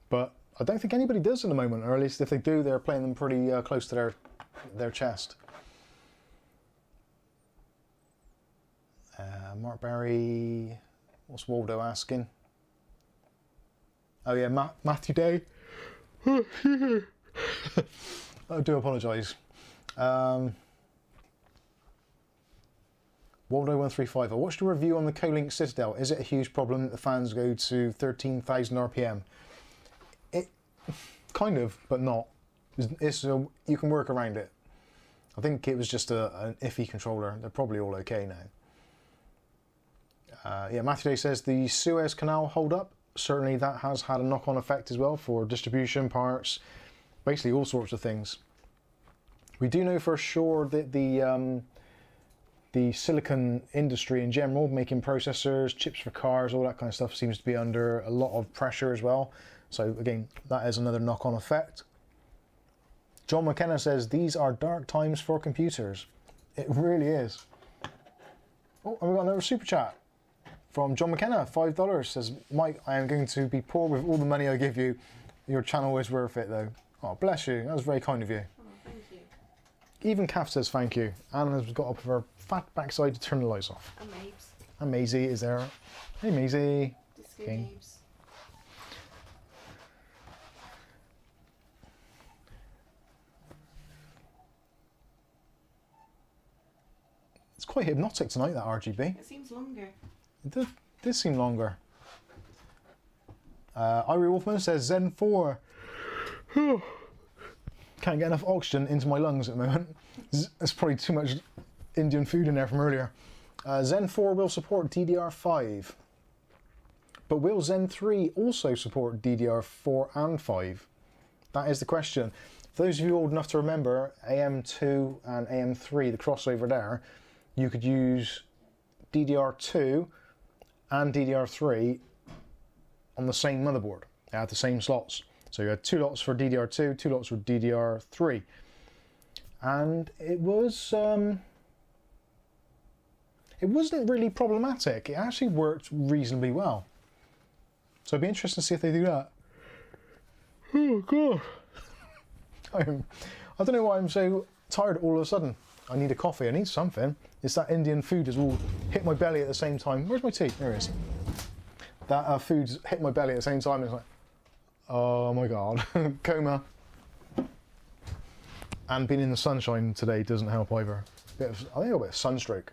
but I don't think anybody does at the moment, or at least if they do, they're playing them pretty close to their chest. Mark Barry, what's Waldo asking? Oh yeah, Matthew Day. I do apologise. Waldo135, I watched a review on the Colink Citadel. Is it a huge problem that the fans go to 13,000 RPM? It kind of, but not. You can work around it. I think it was just an iffy controller. They're probably all okay now. Yeah, Matthew Day says the Suez Canal hold up. Certainly that has had a knock-on effect as well for distribution, parts, basically all sorts of things. We do know for sure that the silicon industry in general, making processors, chips for cars, all that kind of stuff, seems to be under a lot of pressure as well. So again, that is another knock-on effect. John McKenna says, these are dark times for computers. It really is. Oh, and we've got another super chat from John McKenna, $5, says, Mike, I am going to be poor with all the money I give you. Your channel is worth it though. Oh, bless you. That was very kind of you.
Oh, thank you.
Even Kath says thank you. Anna has got up with her fat backside to turn the lights off.
And Mabes.
And Maisie is there. Hey Maisie.
Disco
Okay.
Mabes.
It's quite hypnotic tonight, that RGB.
It seems longer.
It does seem longer. Irie Wolfman says Zen 4. Can't get enough oxygen into my lungs at the moment. There's probably too much Indian food in there from earlier. Zen 4 will support DDR5. But will Zen 3 also support DDR4 and 5? That is the question. For those of you old enough to remember, AM2 and AM3, the crossover there, you could use DDR2 and DDR3 on the same motherboard. They had the same slots. So you had 2 lots for DDR2, 2 lots for DDR3. And it wasn't really problematic. It actually worked reasonably well. So it'd be interesting to see if they do that. Oh God. I don't know why I'm so tired all of a sudden. I need a coffee. I need something. It's that Indian food has all hit my belly at the same time. Where's my tea? There it is. That food's hit my belly at the same time. It's like, oh my god, coma. And being in the sunshine today doesn't help either. I think a bit of sunstroke.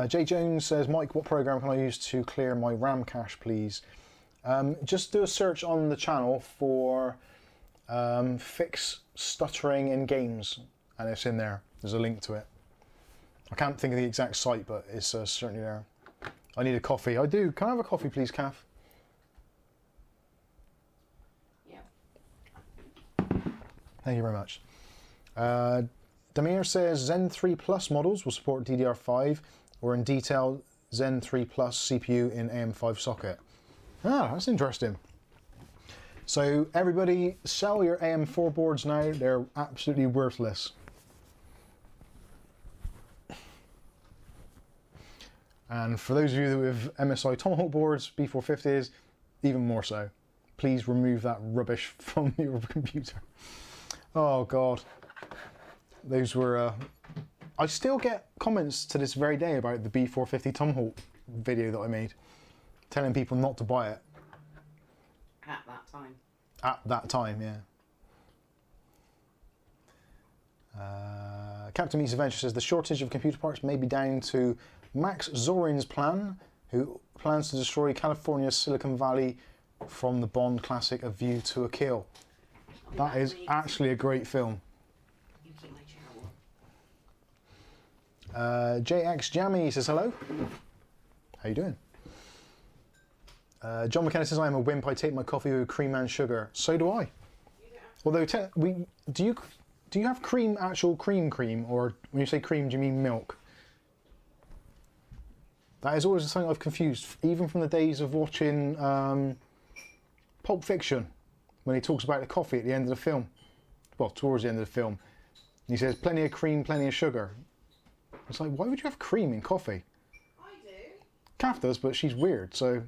Jay Jones says, Mike, what program can I use to clear my RAM cache, please? Just do a search on the channel for fix stuttering in games, and it's in there. There's a link to it. I can't think of the exact site, but it's certainly there. I need a coffee. I do. Can I have a coffee, please, Kath?
Yeah.
Thank you very much. Damir says Zen 3 Plus models will support DDR5, or in detail, Zen 3 Plus CPU in AM5 socket. Ah, that's interesting. So everybody, sell your AM4 boards now. They're absolutely worthless. And for those of you with MSI Tomahawk boards, B450s, even more so. Please remove that rubbish from your computer. Oh God. Those were... I still get comments to this very day about the B450 Tomahawk video that I made, telling people not to buy it.
At that time.
At that time, yeah. Captain Meets Adventure says the shortage of computer parts may be down to Max Zorin's plan, who plans to destroy California's Silicon Valley from the Bond classic A View to a Kill. That is actually a great film.
You keep my chair warm.
JX Jammy says hello. How you doing? John McKenna says I am a wimp. I take my coffee with cream and sugar. So do I. Although do you have cream, actual cream, or when you say cream, do you mean milk? That is always something I've confused, even from the days of watching Pulp Fiction, when he talks about the coffee at the end of the film. Well, towards the end of the film. He says, plenty of cream, plenty of sugar. It's like, why would you have cream in coffee?
I do.
Kath does, but she's weird, so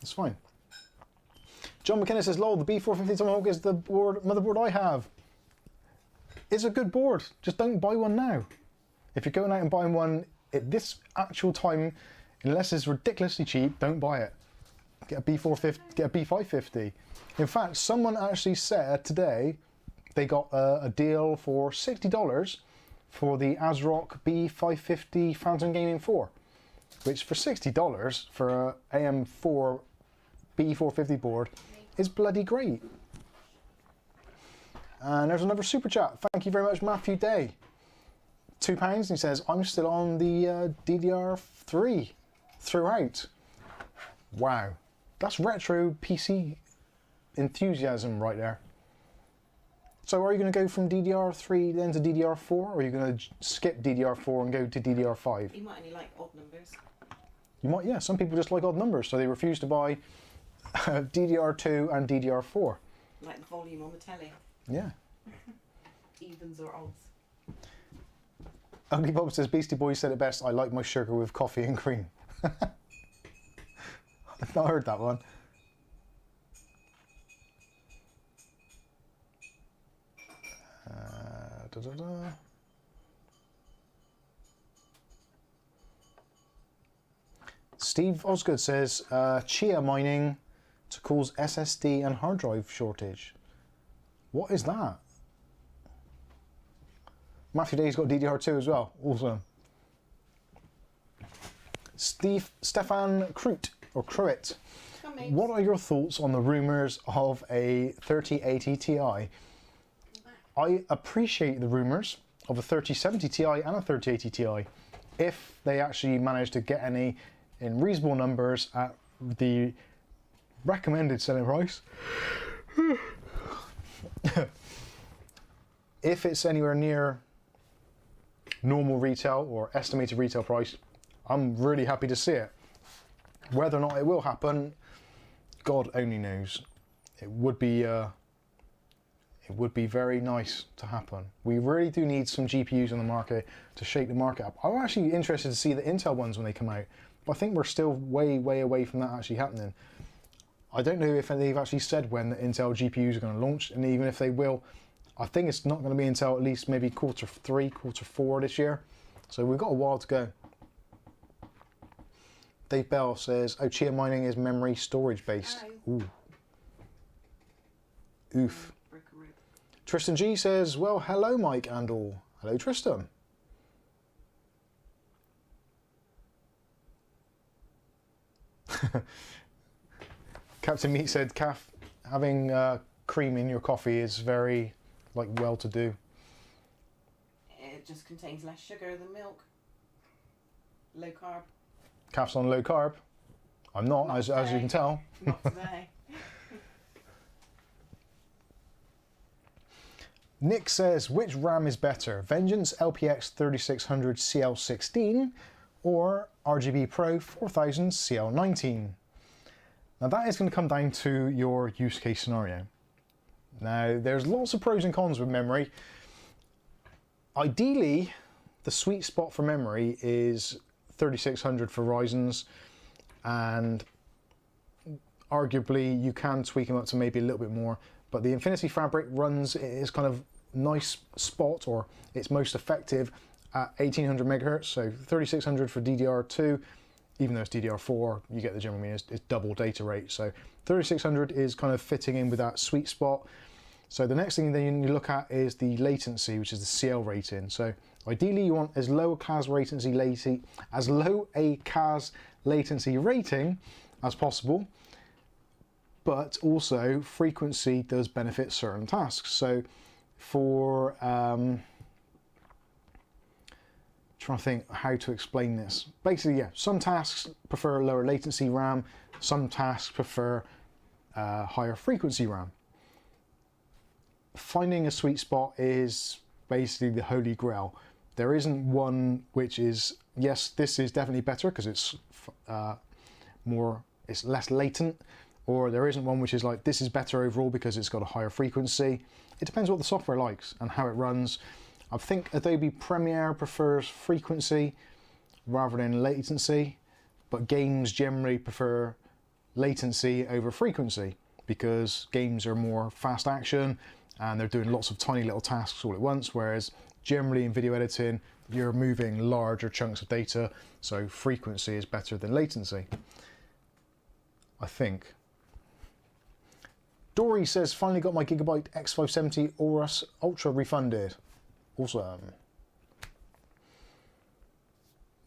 it's fine. John McKenna says, lol, the B450 Tomahawk is the motherboard I have. It's a good board, just don't buy one now. If you're going out and buying one at this actual time, unless it's ridiculously cheap, don't buy it. Get a B450, get a B550. In fact, someone actually said today they got a deal for $60 for the ASRock B550 Phantom Gaming 4, which for $60 for a AM4 B450 board is bloody great. And there's another super chat. Thank you very much, Matthew Day. £2, and he says, I'm still on the DDR3 throughout. Wow. That's retro PC enthusiasm right there. So are you going to go from DDR3 then to DDR4, or are you going to skip DDR4 and go to DDR5?
You might only like odd numbers.
You might, yeah. Some people just like odd numbers, so they refuse to buy DDR2 and DDR4.
Like the volume on the telly.
Yeah.
Evens or odds.
Ugly Bob says, Beastie Boys said it best, I like my sugar with coffee and cream. I've not heard that one. Steve Osgood says, Chia mining to cause SSD and hard drive shortage. What is that? Matthew Day's got DDR2 as well. Awesome. Stefan Krut, or Cruitt. What are your thoughts on the rumours of a 3080 Ti? I appreciate the rumours of a 3070 Ti and a 3080 Ti if they actually manage to get any in reasonable numbers at the recommended selling price. If it's anywhere near normal retail or estimated retail price, I'm really happy to see it. Whether or not it will happen, God only knows. It would be very nice to happen. We really do need some GPUs on the market to shake the market up. I'm actually interested to see the Intel ones when they come out, but I think we're still way, way away from that actually happening. I don't know if they've actually said when the Intel GPUs are going to launch, and even if they will, I think it's not going to be until at least maybe Q3, Q4 this year. So we've got a while to go. Dave Bell says, oh, Chia mining is memory storage based. Ooh. Oof. Tristan G says, well, hello, Mike and all. Hello, Tristan. Captain Meat said, having cream in your coffee is very, like, well-to-do.
It just contains less sugar than milk. Low carb.
Calf's on low carb. I'm not as you can tell.
Not today.
Nick says, which RAM is better, Vengeance LPX 3600 CL16 or RGB Pro 4000 CL19? Now that is going to come down to your use case scenario. Now there's lots of pros and cons with memory. Ideally, the sweet spot for memory is 3600 for Ryzen's, and arguably you can tweak them up to maybe a little bit more, but the Infinity Fabric runs its kind of nice spot, or it's most effective at 1800 megahertz, so 3600 for DDR2, even though it's DDR4, you get the general meaning, it's double data rate, so 3600 is kind of fitting in with that sweet spot. So the next thing then you look at is the latency, which is the CL rating. So ideally you want as low a CAS latency rating as possible, but also frequency does benefit certain tasks. So for trying to think how to explain this. Basically, yeah, some tasks prefer lower latency RAM, some tasks prefer higher frequency RAM. Finding a sweet spot is basically the holy grail. There isn't one which is, yes, this is definitely better because it's it's less latent, or there isn't one which is like, this is better overall because it's got a higher frequency. It depends what the software likes and how it runs. I think Adobe Premiere prefers frequency rather than latency, but games generally prefer latency over frequency because games are more fast action and they're doing lots of tiny little tasks all at once, whereas generally in video editing, you're moving larger chunks of data, so frequency is better than latency, I think. Dory says, finally got my Gigabyte X570 Aorus Ultra refunded. Awesome.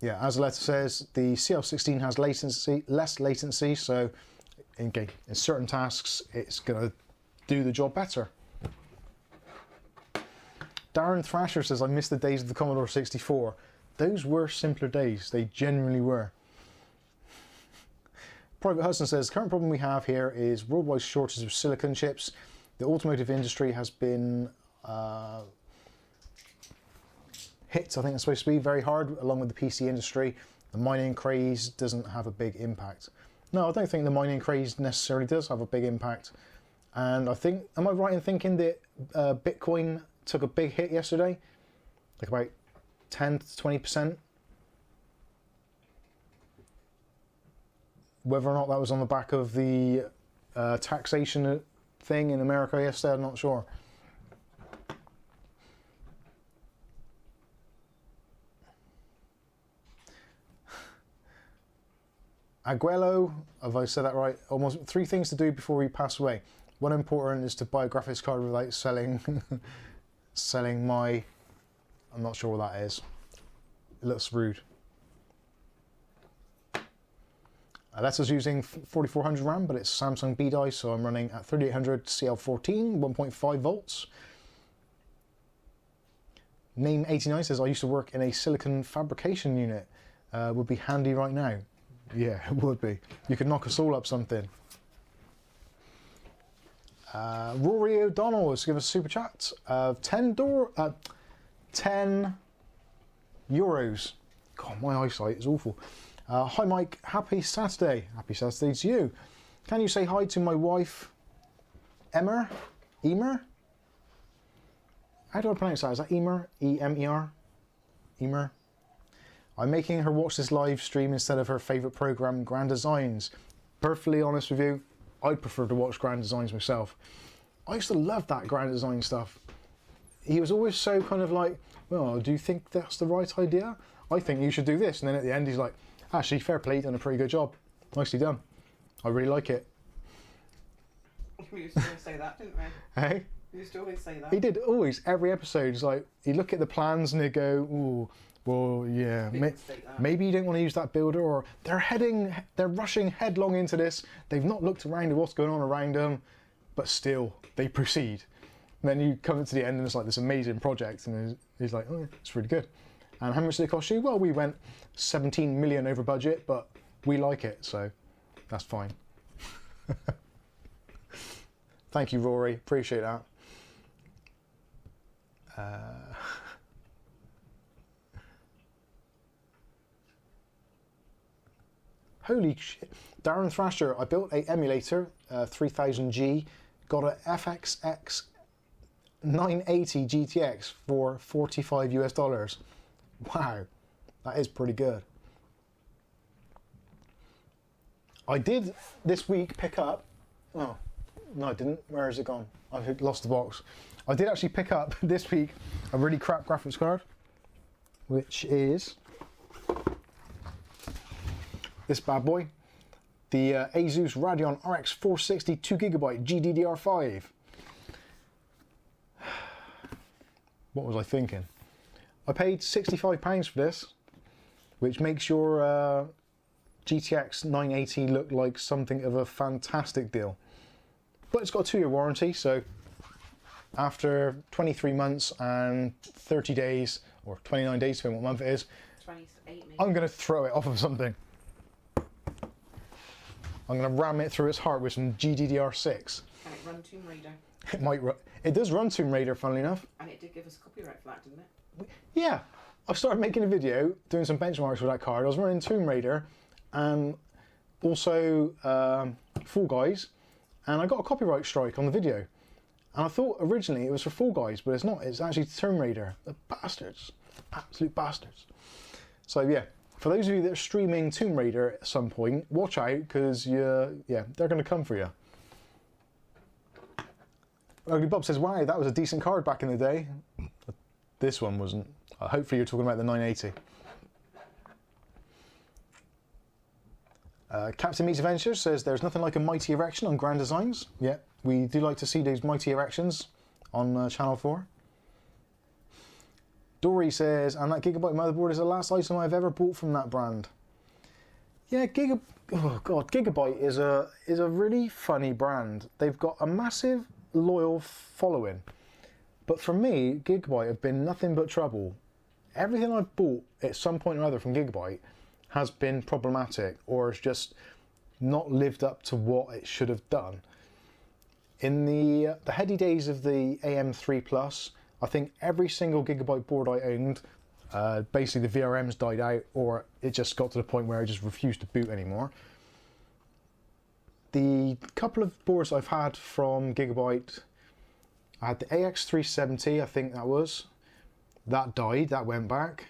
Yeah, as the letter says, the CL16 has less latency, so in certain tasks, it's going to do the job better. Darren Thrasher says, I miss the days of the Commodore 64. Those were simpler days. They genuinely were. Private Hudson says, current problem we have here is worldwide shortage of silicon chips. The automotive industry has been hit, I think it's supposed to be, very hard, along with the PC industry. The mining craze doesn't have a big impact. No, I don't think the mining craze necessarily does have a big impact. And I think, am I right in thinking that Bitcoin took a big hit yesterday? Like about 10 to 20%? Whether or not that was on the back of the taxation thing in America yesterday, I'm not sure. Aguelo, have I said that right? Almost 3 things to do before we pass away. One important is to buy a graphics card without selling selling my, I'm not sure what that is. It looks rude. That's us using 4400 RAM, but it's Samsung B-Die, so I'm running at 3800 CL14, 1.5 volts. Name89 says, I used to work in a silicon fabrication unit. Would be handy right now. Yeah, it would be. You could knock us all up something. Rory O'Donnell has given us a super chat of 10 euros. God, my eyesight is awful. Hi Mike, happy Saturday. Happy Saturday to you. Can you say hi to my wife, Emer? Emer? How do I pronounce that? Is that Emer? E-M-E-R? Emer? I'm making her watch this live stream instead of her favourite programme, Grand Designs. Perfectly honest with you, I'd prefer to watch Grand Designs myself. I used to love that Grand Design stuff. He was always so kind of like, well, do you think that's the right idea? I think you should do this. And then at the end, he's like, actually, fair play, done a pretty good job. Nicely done. I really like it.
We used to always say that, didn't we?
Hey?
We used to always say that.
He did always, every episode. It's like, he'd look at the plans and he'd go, ooh, well, yeah, maybe you don't want to use that builder, or they're rushing headlong into this. They've not looked around at what's going on around them, but still, they proceed. And then you come to the end and it's like this amazing project, and he's like, oh, it's really good. And how much did it cost you? Well, we went 17 million over budget, but we like it, so that's fine. Thank you, Rory. Appreciate that. Holy shit. Darren Thrasher, I built a emulator, 3000G, got a FXX 980 GTX for $45 US. Wow, that is pretty good. I did this week pick up, oh, no I didn't, where has it gone? I've lost the box. I did actually pick up this week a really crap graphics card, which is this bad boy, the Asus Radeon RX 460 2GB GDDR5. What was I thinking? I paid £65 for this, which makes your GTX 980 look like something of a fantastic deal. But it's got a 2-year warranty, so after 23 months and 30 days, or 29 days, depending what month it is,
28 maybe.
I'm going to throw it off of something. I'm going to ram it through its heart with some GDDR6.
Can it run Tomb Raider?
It might run. It does run Tomb Raider, funnily enough.
And it did give us copyright flag, didn't it?
Yeah. I started making a video, doing some benchmarks with that card. I was running Tomb Raider and also Fall Guys, and I got a copyright strike on the video. And I thought originally it was for Fall Guys, but it's not. It's actually Tomb Raider. The bastards. Absolute bastards. So yeah, for those of you that are streaming Tomb Raider at some point, watch out, because yeah, they're going to come for you. Ugly Bob says, wow, that was a decent card back in the day. This one wasn't. Hopefully you're talking about the 980. Captain Meets Adventures says, there's nothing like a mighty erection on Grand Designs. Yeah, we do like to see those mighty erections on Channel 4. Dory says, and that Gigabyte motherboard is the last item I've ever bought from that brand. Yeah, Gigabyte is a really funny brand. They've got a massive loyal following, but for me, Gigabyte have been nothing but trouble. Everything I've bought at some point or other from Gigabyte has been problematic, or has just not lived up to what it should have done. In the heady days of the AM3 Plus, I think every single Gigabyte board I owned, basically the VRMs died out, or it just got to the point where I just refused to boot anymore. The couple of boards I've had from Gigabyte, I had the AX370, I think that died, that went back.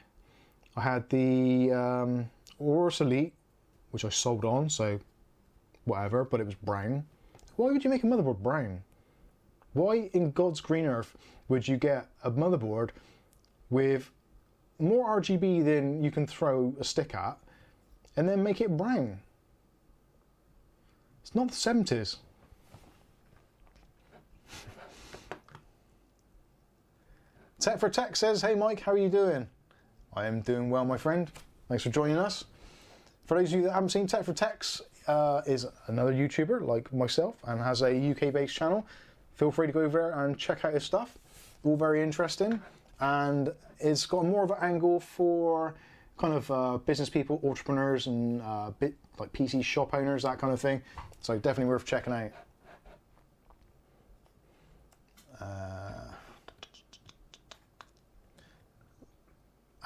I had the Aorus Elite, which I sold on, so whatever, but it was brown. Why would you make a motherboard brown? Why in God's green earth would you get a motherboard with more RGB than you can throw a stick at and then make it brown? It's not the 70s. Tech for Tech says, hey Mike, how are you doing? I am doing well, my friend. Thanks for joining us. For those of you that haven't seen, Tech for Techs is another YouTuber like myself and has a UK-based channel. Feel free to go over there and check out his stuff. All very interesting, and it's got more of an angle for kind of business people, entrepreneurs, and like PC shop owners, that kind of thing. So definitely worth checking out.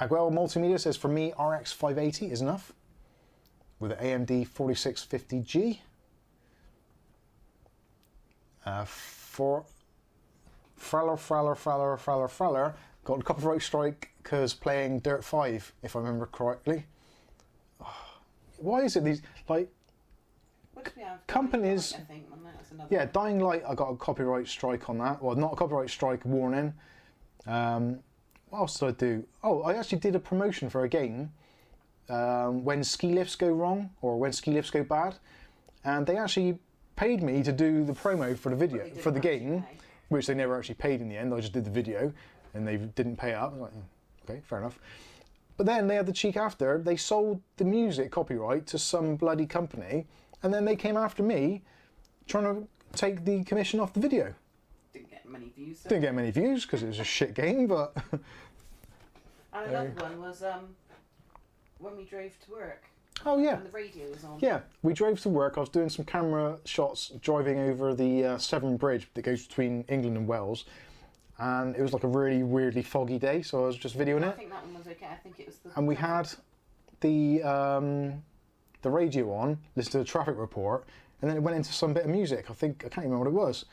Aguel Multimedia says, for me, RX 580 is enough with an AMD 4650G. For Fraller got a copyright strike because playing Dirt 5, if I remember correctly. Why is it these, like...
Well,
companies.
I think, that's another
Yeah,
one.
Dying Light, I got a copyright strike on that. Well, not a copyright strike, warning. What else did I do? Oh, I actually did a promotion for a game when ski lifts go wrong or when ski lifts go bad, and they actually paid me to do the promo for the video for the game, which they never actually paid in the end. I just did the video, and they didn't pay up. I was like, okay, fair enough. But then they had the cheek after they sold the music copyright to some bloody company, and then they came after me, trying to take the commission off the video.
Didn't get many views.
Didn't get many views because it was a shit game, but.
And another one was when we drove to work.
Oh yeah.
When the radio was on.
Yeah, we drove to work. I was doing some camera shots driving over the Severn Bridge that goes between England and Wales, and it was like a really weirdly foggy day, so I was just videoing
I
it.
think that one was okay. I think it was the.
And we had the radio on, listened to the traffic report, and then it went into some bit of music. I can't remember what it was.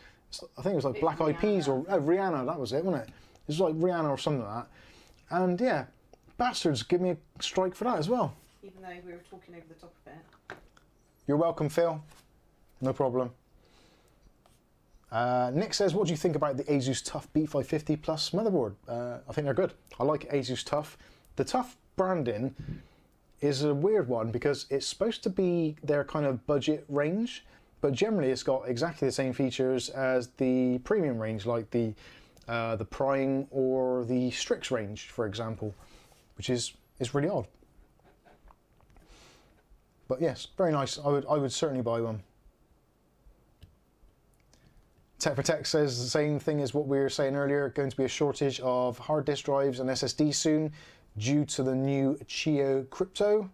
I think it was like Black Eyed Peas or Rihanna. That was it, wasn't it? It was like Rihanna or something like that. And yeah, bastards, give me a strike for that as well.
Even though we were talking over the top of it.
You're welcome, Phil. No problem. Nick says, what do you think about the Asus TUF B550 Plus motherboard? I think they're good. I like Asus TUF. The TUF branding is a weird one because it's supposed to be their kind of budget range, but generally it's got exactly the same features as the premium range, like the Prime or the Strix range, for example, which is really odd. But yes, very nice. I would certainly buy one. Tech for Tech says the same thing as what we were saying earlier. Going to be a shortage of hard disk drives and SSD soon due to the new Chio crypto.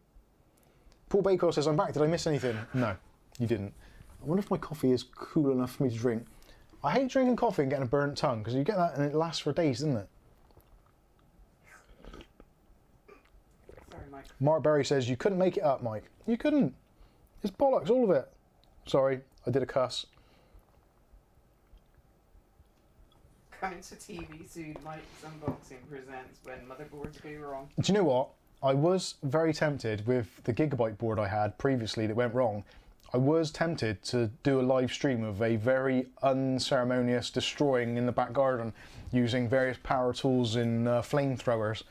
Paul Baker says, I'm back. Did I miss anything? No, you didn't. I wonder if my coffee is cool enough for me to drink. I hate drinking coffee and getting a burnt tongue because you get that and it lasts for days, doesn't it?
Sorry, Mike.
Mark Berry says, you couldn't make it up, Mike. You couldn't. It's bollocks, all of it. Sorry, I did a cuss.
Coming to TV soon, Mike's Unboxing presents When Motherboards Go Wrong.
Do you know what? I was very tempted with the Gigabyte board I had previously that went wrong. I was tempted to do a live stream of a very unceremonious destroying in the back garden using various power tools and flamethrowers.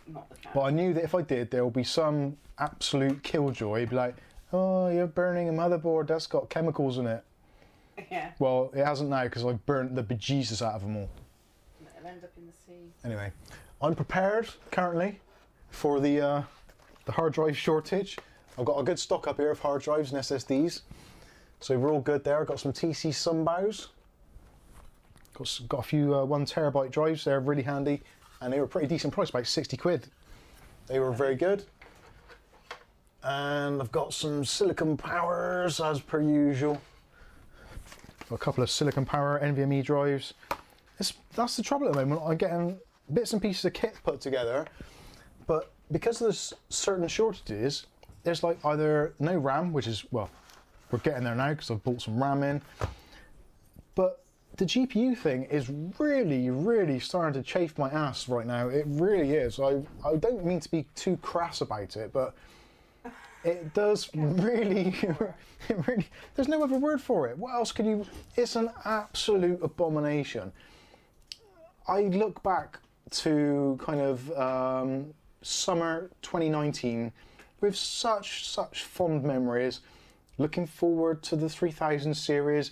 Not the cat.
But I knew that if I did, there will be some absolute killjoy. Be like, oh, you're burning a motherboard, that's got chemicals in it.
Yeah.
Well, it hasn't now because I've burnt the bejesus out of them all.
It'll end up in the sea.
Anyway, I'm prepared currently for the hard drive shortage. I've got a good stock up here of hard drives and SSDs, so we're all good there. I've got some TC Sunbows. Got a few 1 terabyte drives. They're really handy, and they were a pretty decent price, about 60 quid. They were very good. And I've got some Silicon Powers as per usual. Got a couple of Silicon Power NVMe drives. That's the trouble at the moment. I'm getting bits and pieces of kit put together, but because there's certain shortages, there's like either no RAM, which is, well, we're getting there now because I've bought some RAM in, but the GPU thing is really starting to chafe my ass right now. It really is. I don't mean to be too crass about it, but it does really, there's no other word for it. What else could you, it's an absolute abomination. I look back to kind of summer 2019 with such fond memories, looking forward to the 3000 series,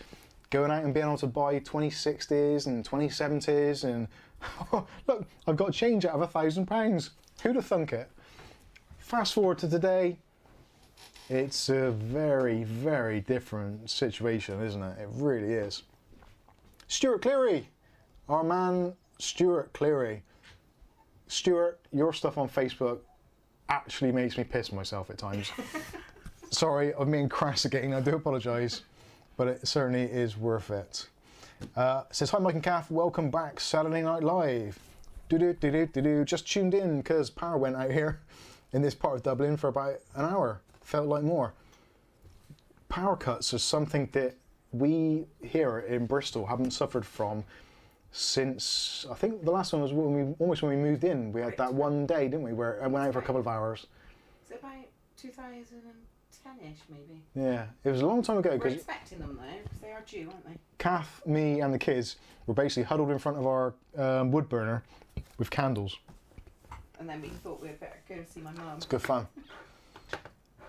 going out and being able to buy 2060s and 2070s, and look, I've got change out of £1,000. Who'd have thunk it? Fast forward to today, it's a very different situation, isn't it? It really is. Stuart Cleary, our man Stuart Cleary. Stuart, your stuff on Facebook actually makes me piss myself at times. Sorry, I'm being crass again, I do apologise, but it certainly is worth it. Says, hi Mike and Kath, welcome back, Saturday Night Live. Just tuned in because power went out here in this part of Dublin for about an hour. Felt like more. Power cuts are something that we here in Bristol haven't suffered from since, I think the last one was when we moved in. We had that one day, didn't we, where I went out for a couple of hours.
Is it about 2010 10-ish maybe.
Yeah, it was a long time ago.
We're
Because
expecting them though, because they are due, aren't they?
Kath, me and the kids were basically huddled in front of our wood burner with candles.
And then we thought we'd better go see my mum.
It's good fun.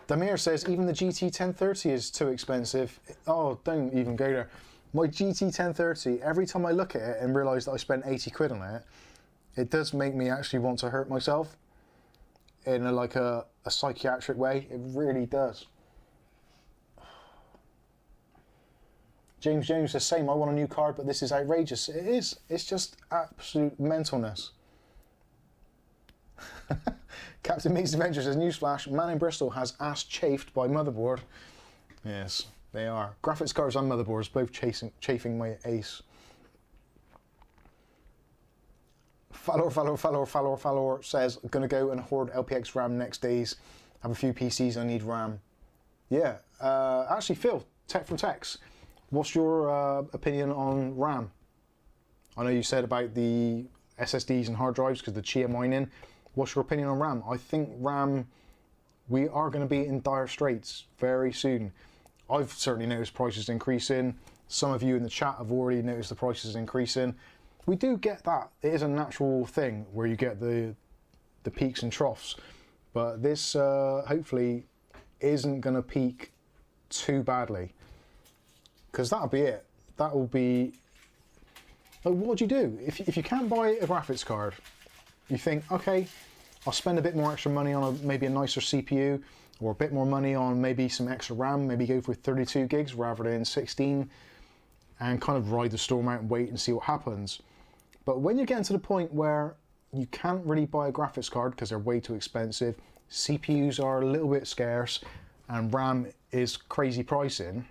Damir says, even the GT 1030 is too expensive. Oh, don't even go there. My GT 1030, every time I look at it and realise that I spent 80 quid on it, it does make me actually want to hurt myself in a psychiatric way. It really does. James Jones says, same, I want a new card, but this is outrageous. It is. It's just absolute mentalness. Captain Meets Adventure says, newsflash, man in Bristol has ass chafed by Motherboard. Yes, they are. Graphics cards and motherboards both chafing my ace. Fallor says, gonna go and hoard LPX RAM next days. Have a few PCs, I need RAM. Yeah, actually Phil, Tech from Techs, what's your opinion on RAM? I know you said about the SSDs and hard drives because the Chia mining. What's your opinion on RAM? I think RAM, we are going to be in dire straits very soon. I've certainly noticed prices increasing. Some of you in the chat have already noticed the prices increasing. We do get that. It is a natural thing where you get the peaks and troughs. But this hopefully isn't going to peak too badly. Because that'll be it. That will be... Like, what do you do? If you can't buy a graphics card, you think, okay, I'll spend a bit more extra money on maybe a nicer CPU, or a bit more money on maybe some extra RAM, maybe go for 32 gigs rather than 16, and kind of ride the storm out and wait and see what happens. But when you're getting to the point where you can't really buy a graphics card because they're way too expensive, CPUs are a little bit scarce, and RAM is crazy pricing.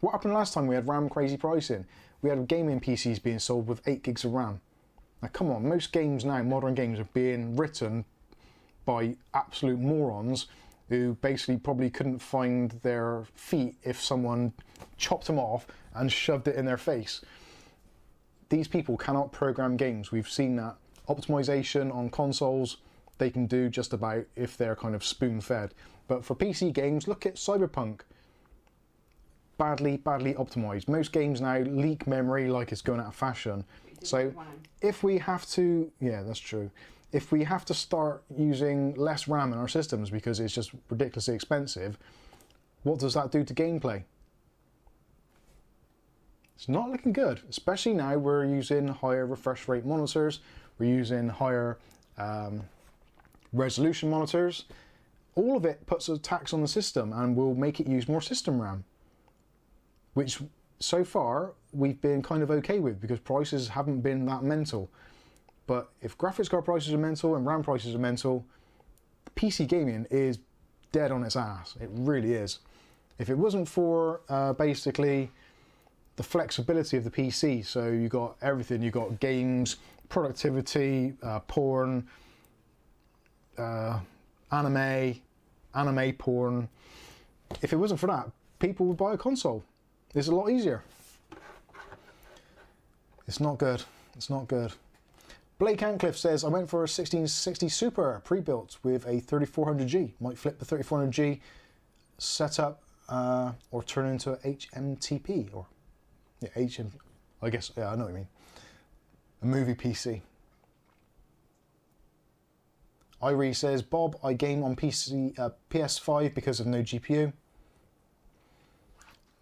What happened last time we had RAM crazy pricing? We had gaming PCs being sold with 8 gigs of RAM. Now come on, most games now, modern games, are being written by absolute morons who basically probably couldn't find their feet if someone chopped them off and shoved it in their face. These people cannot program games. We've seen that. Optimization on consoles, they can do just about if they're kind of spoon-fed. But for PC games, look at Cyberpunk. Badly optimized. Most games now leak memory like it's going out of fashion. So if we have to, yeah, that's true. If we have to start using less RAM in our systems because it's just ridiculously expensive, what does that do to gameplay? It's not looking good, especially now we're using higher refresh rate monitors, we're using higher resolution monitors. All of it puts a tax on the system and will make it use more system RAM, which so far we've been kind of okay with because prices haven't been that mental. But if graphics card prices are mental and RAM prices are mental, PC gaming is dead on its ass. It really is. If it wasn't for basically the flexibility of the PC, so you got everything, you got games, productivity, porn, anime porn. If it wasn't for that, people would buy a console. It's a lot easier. It's not good. It's not good. Blake Ancliffe says, I went for a 1660 Super pre-built with a 3400G. Might flip the 3400G, set up or turn into a HMTP or I guess, yeah, I know what you mean. A movie PC. Irie says, Bob, I game on PS5 because of no GPU.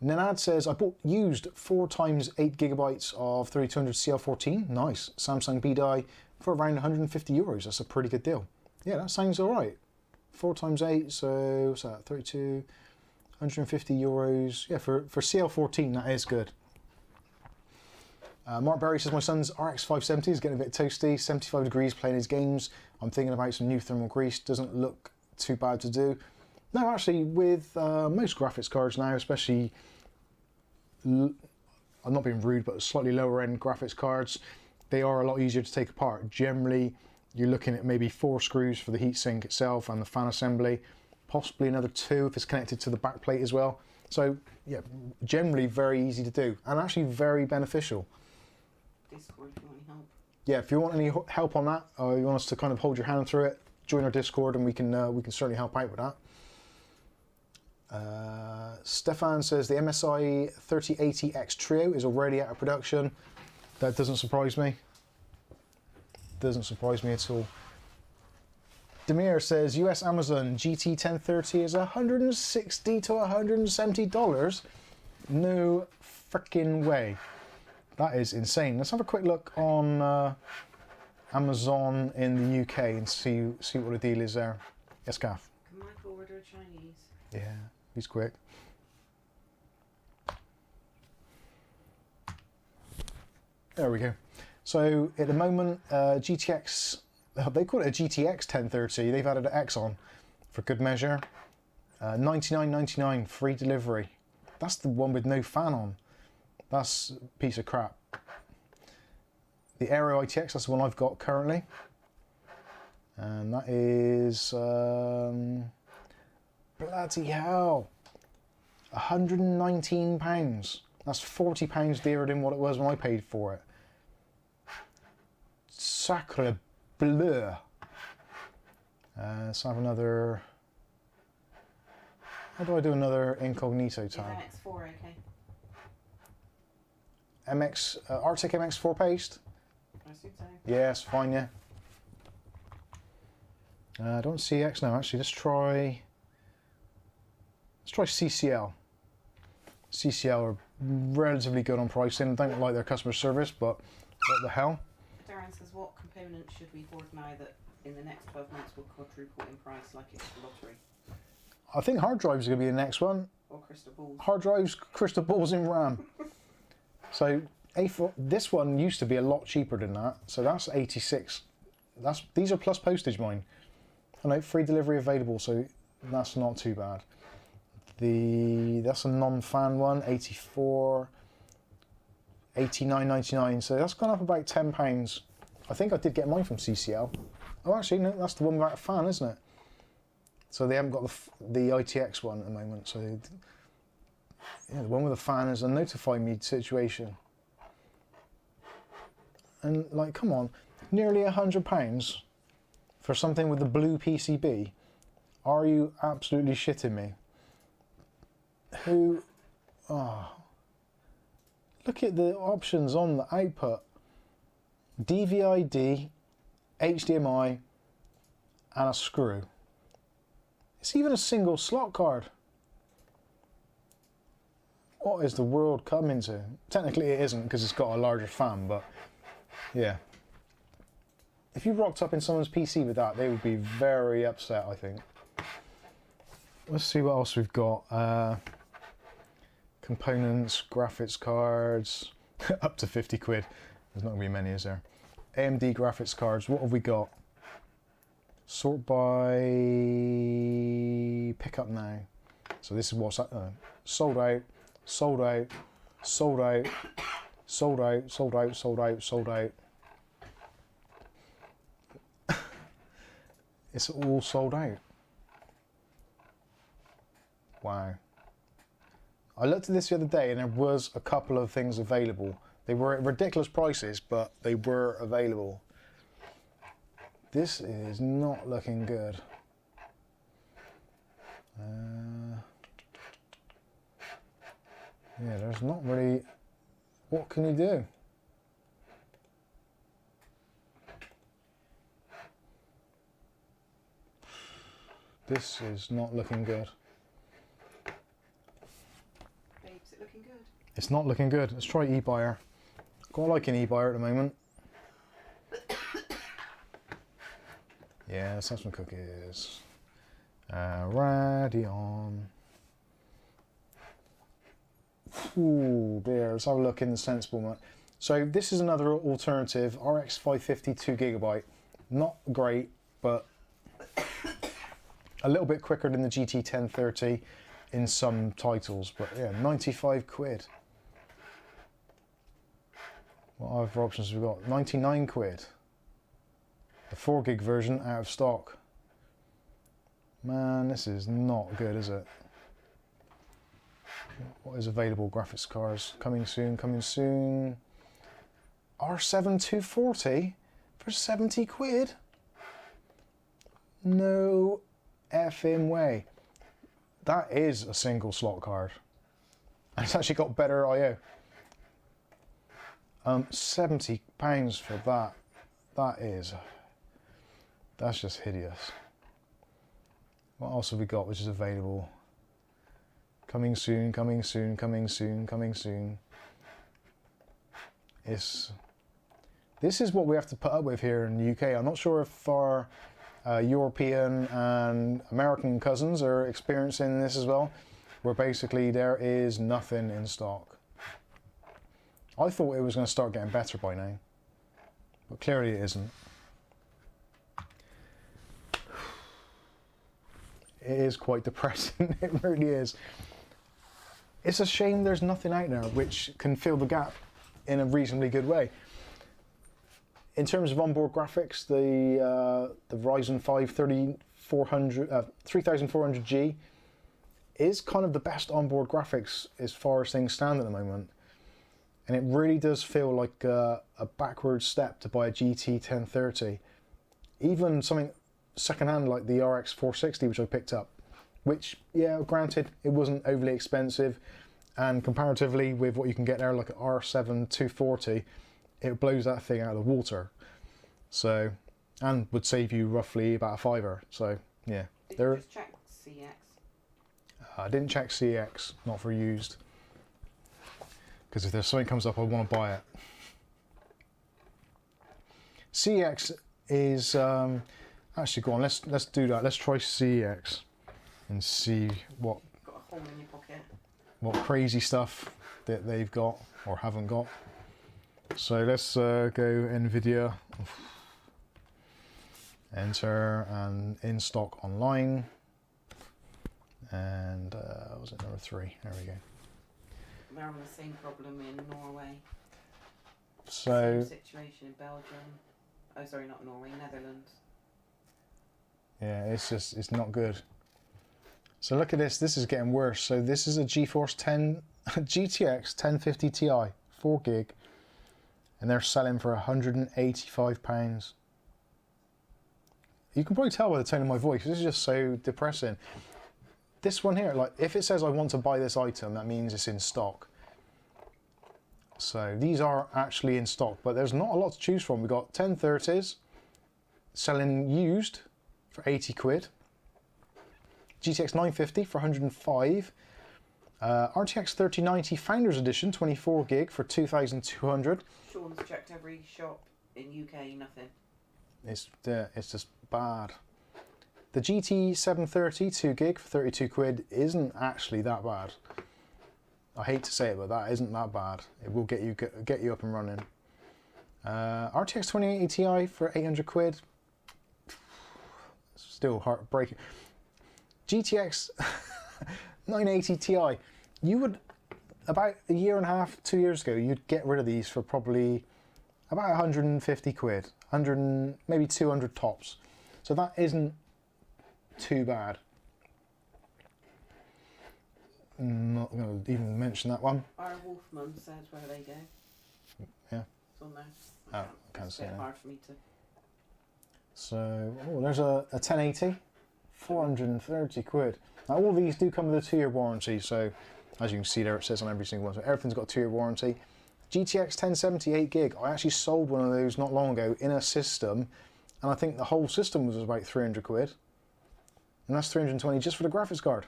Nenad says, I bought used 4x 8GB of 3200 CL14. Nice. Samsung BDI for around 150 euros. That's a pretty good deal. Yeah, that sounds all right. 4x8, so what's that? 32, 150 euros. Yeah, for CL14, that is good. Mark Berry says, my son's RX 570 is getting a bit toasty, 75 degrees playing his games. I'm thinking about some new thermal grease. Doesn't look too bad to do. No, actually, with most graphics cards now, especially, I'm not being rude, but slightly lower end graphics cards, they are a lot easier to take apart. Generally, you're looking at maybe 4 screws for the heatsink itself and the fan assembly, possibly another 2 if it's connected to the back plate as well. So, yeah, generally very easy to do and actually very beneficial.
Discord if you want any help.
Yeah, if you want any help on that, or you want us to kind of hold your hand through it, join our Discord and we can certainly help out with that. Stefan says the MSI 3080X Trio is already out of production. That doesn't surprise me. Doesn't surprise me at all. Demir says US Amazon GT 1030 is $160 to $170. No freaking way. That is insane. Let's have a quick look on Amazon in the UK and see what the deal is there. Yes, Gaff.
Can Michael order Chinese?
Yeah, he's quick. There we go. So at the moment, GTX, they call it a GTX 1030. They've added an X on for good measure. $99.99 free delivery. That's the one with no fan on. That's a piece of crap. The Aero ITX, that's the one I've got currently. And that is, bloody hell, £119. That's £40 dearer than what it was when I paid for it. Sacre bleu. Let's have another. How do I do another incognito tab?
Is MX4 okay?
MX Arctic MX4 paste.
I assume so.
Yes, fine, yeah. I don't CX now. Actually, let's try CCL. CCL are relatively good on pricing. I don't like their customer service, but what the hell?
Darren says, what components should we hoard now that in the next 12 months will quadruple in price like it's the lottery?
I think hard drives are going to be the next one.
Or crystal balls?
Hard drives, crystal balls in RAM. So A4, this one used to be a lot cheaper than that. So that's 86. These are plus postage, mine. I know, free delivery available, so that's not too bad. That's a non-fan one, 84, 89.99. So that's gone up about £10. I think I did get mine from CCL. Oh, actually, no, that's the one without a fan, isn't it? So they haven't got the ITX one at the moment. So yeah, the one with the fan is a notify me situation. And like, come on, nearly £100 for something with the blue PCB. Are you absolutely shitting me? Who? Oh, look at the options on the output. DVI-D, HDMI, and a screw. It's even a single slot card. What is the world coming to? Technically it isn't because it's got a larger fan, but yeah. If you rocked up in someone's PC with that, they would be very upset, I think. Let's see what else we've got. Components, graphics cards, up to 50 quid. There's not going to be many, is there? AMD graphics cards, what have we got? Sort by pickup now. So this is what's sold out, sold out, sold out, sold out, sold out, sold out, sold out. It's all sold out. Wow. I looked at this the other day and there was a couple of things available. They were at ridiculous prices, but they were available. This is not looking good. Yeah, there's not really... What can you do? This is not looking good.
Babe, is it looking good?
It's not looking good. Let's try eBuyer. Quite like an eBuyer at the moment. Yeah, let's have some cookies. Radeon. Ooh, dear. Let's have a look in the sensible mode. So this is another alternative. RX 550 2GB. Not great, but a little bit quicker than the GT 1030 in some titles. But yeah, 95 quid. What other options have we got? 99 quid. The 4GB version out of stock. Man, this is not good, is it? What is available? Graphics cards coming soon, coming soon. R7 240 for 70 quid? No effing way. That is a single slot card. And it's actually got better I/O. £70 for that. That's just hideous. What else have we got which is available? Coming soon, coming soon, coming soon, coming soon. This is what we have to put up with here in the UK. I'm not sure if our European and American cousins are experiencing this as well, where basically there is nothing in stock. I thought it was going to start getting better by now, but clearly it isn't. It is quite depressing, it really is. It's a shame there's nothing out there which can fill the gap in a reasonably good way. In terms of onboard graphics, the Ryzen 5 3400G is kind of the best onboard graphics as far as things stand at the moment. And it really does feel like a backward step to buy a GT 1030. Even something secondhand like the RX 460, which I picked up, which, yeah, granted, it wasn't overly expensive, and comparatively with what you can get there, like an R7 240, it blows that thing out of the water. So, and would save you roughly about a £5. So, yeah.
Did you just check CX?
I didn't check CX, not for used. Because if there's something comes up, I want to buy it. CX is actually, go on. Let's do that. Let's try CX and see what
Got a hole in your pocket.
What crazy stuff that they've got or haven't got. So let's go NVIDIA, enter, and in stock online. And was it number 3? There we go.
They're having the same problem in Norway.
So
same situation in Belgium. Oh, sorry, not Norway, Netherlands.
yeah, it's not good. So look at this. This is getting worse. So this is a GeForce 10 GTX 1050 Ti, 4 gig, and they're selling for £185. You can probably tell by the tone of my voice. This is just so depressing. This one here, like, if it says I want to buy this item, that means it's in stock. So these are actually in stock, but there's not a lot to choose from. We've got 1030s selling used for 80 quid. GTX 950 for 105. RTX 3090 Founders Edition 24 gig for 2,200.
Sean's checked every shop in UK, nothing.
It's just bad. The GT 730 2 gig for 32 quid isn't actually that bad. I hate to say it, but that isn't that bad. It will get you up and running. RTX 2080 Ti for 800 quid. Still heartbreaking. GTX 980 Ti. You would, about a year and a half, 2 years ago, you'd get rid of these for probably about 150 quid. 100, maybe 200 tops. So that isn't too bad. Not going to even mention that one.
Our Wolfman says where they go.
Yeah.
It's on there.
Oh, I can't see it.
It's a bit
now.
hard for me to.
So, oh, there's a 1080, 430 quid. Now all these do come with a 2-year warranty, so as you can see there it says on every single one, so everything's got a 2-year warranty. GTX 1070 8 gig, I actually sold one of those not long ago in a system, and I think the whole system was about 300 quid. And that's 320 just for the graphics card.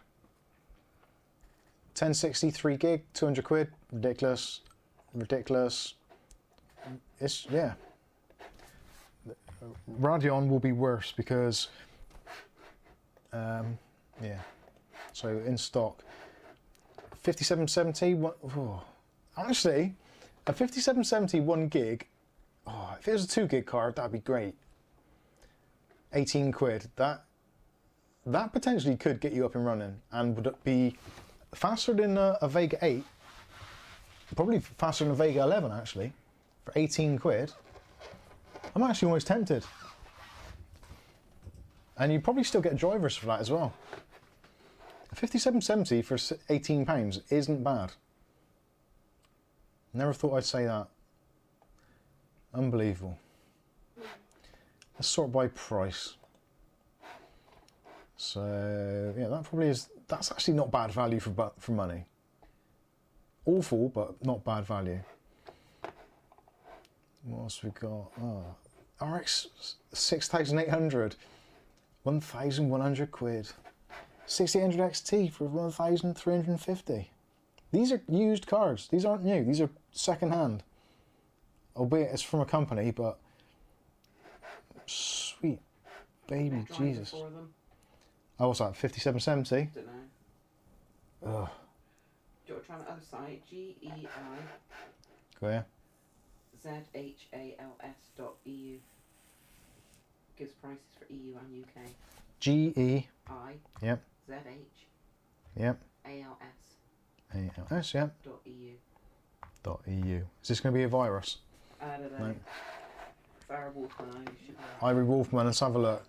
1060 3 gig, 200 quid, ridiculous, ridiculous. It's, yeah. Radeon will be worse because, yeah. So in stock, 5770. Oh, honestly, a 5770 1 gig. Oh, if it was a 2 gig card, that'd be great. 18 quid. That potentially could get you up and running, and would be faster than a Vega 8. Probably faster than a Vega 11 actually. For 18 quid. I'm actually almost tempted. And you probably still get drivers for that as well. 5770 for £18 isn't bad. Never thought I'd say that. Unbelievable. Let's sort by price. So yeah, that probably is. That's actually not bad value for money. Awful, but not bad value. What else we got? Oh, RX 6800, 1,100 quid. 6800 XT for 1,350. These are used cards. These aren't new. These are second hand. Albeit it's from a company, but sweet baby Jesus. Oh, what's that? 5770?
Don't know.
Ugh.
Do you want to try the other side? GEI.
Go here.
ZHALS.EU. Gives prices for EU and UK.
GE.
I.
Yep.
ZH.
Yep.
ALS.
ALS. Yep.
.EU.
.eu. Is this going to be a virus?
I don't know.
No.
Fire Wolfman, I should know.
Ivory Wolfman. Let's have a look.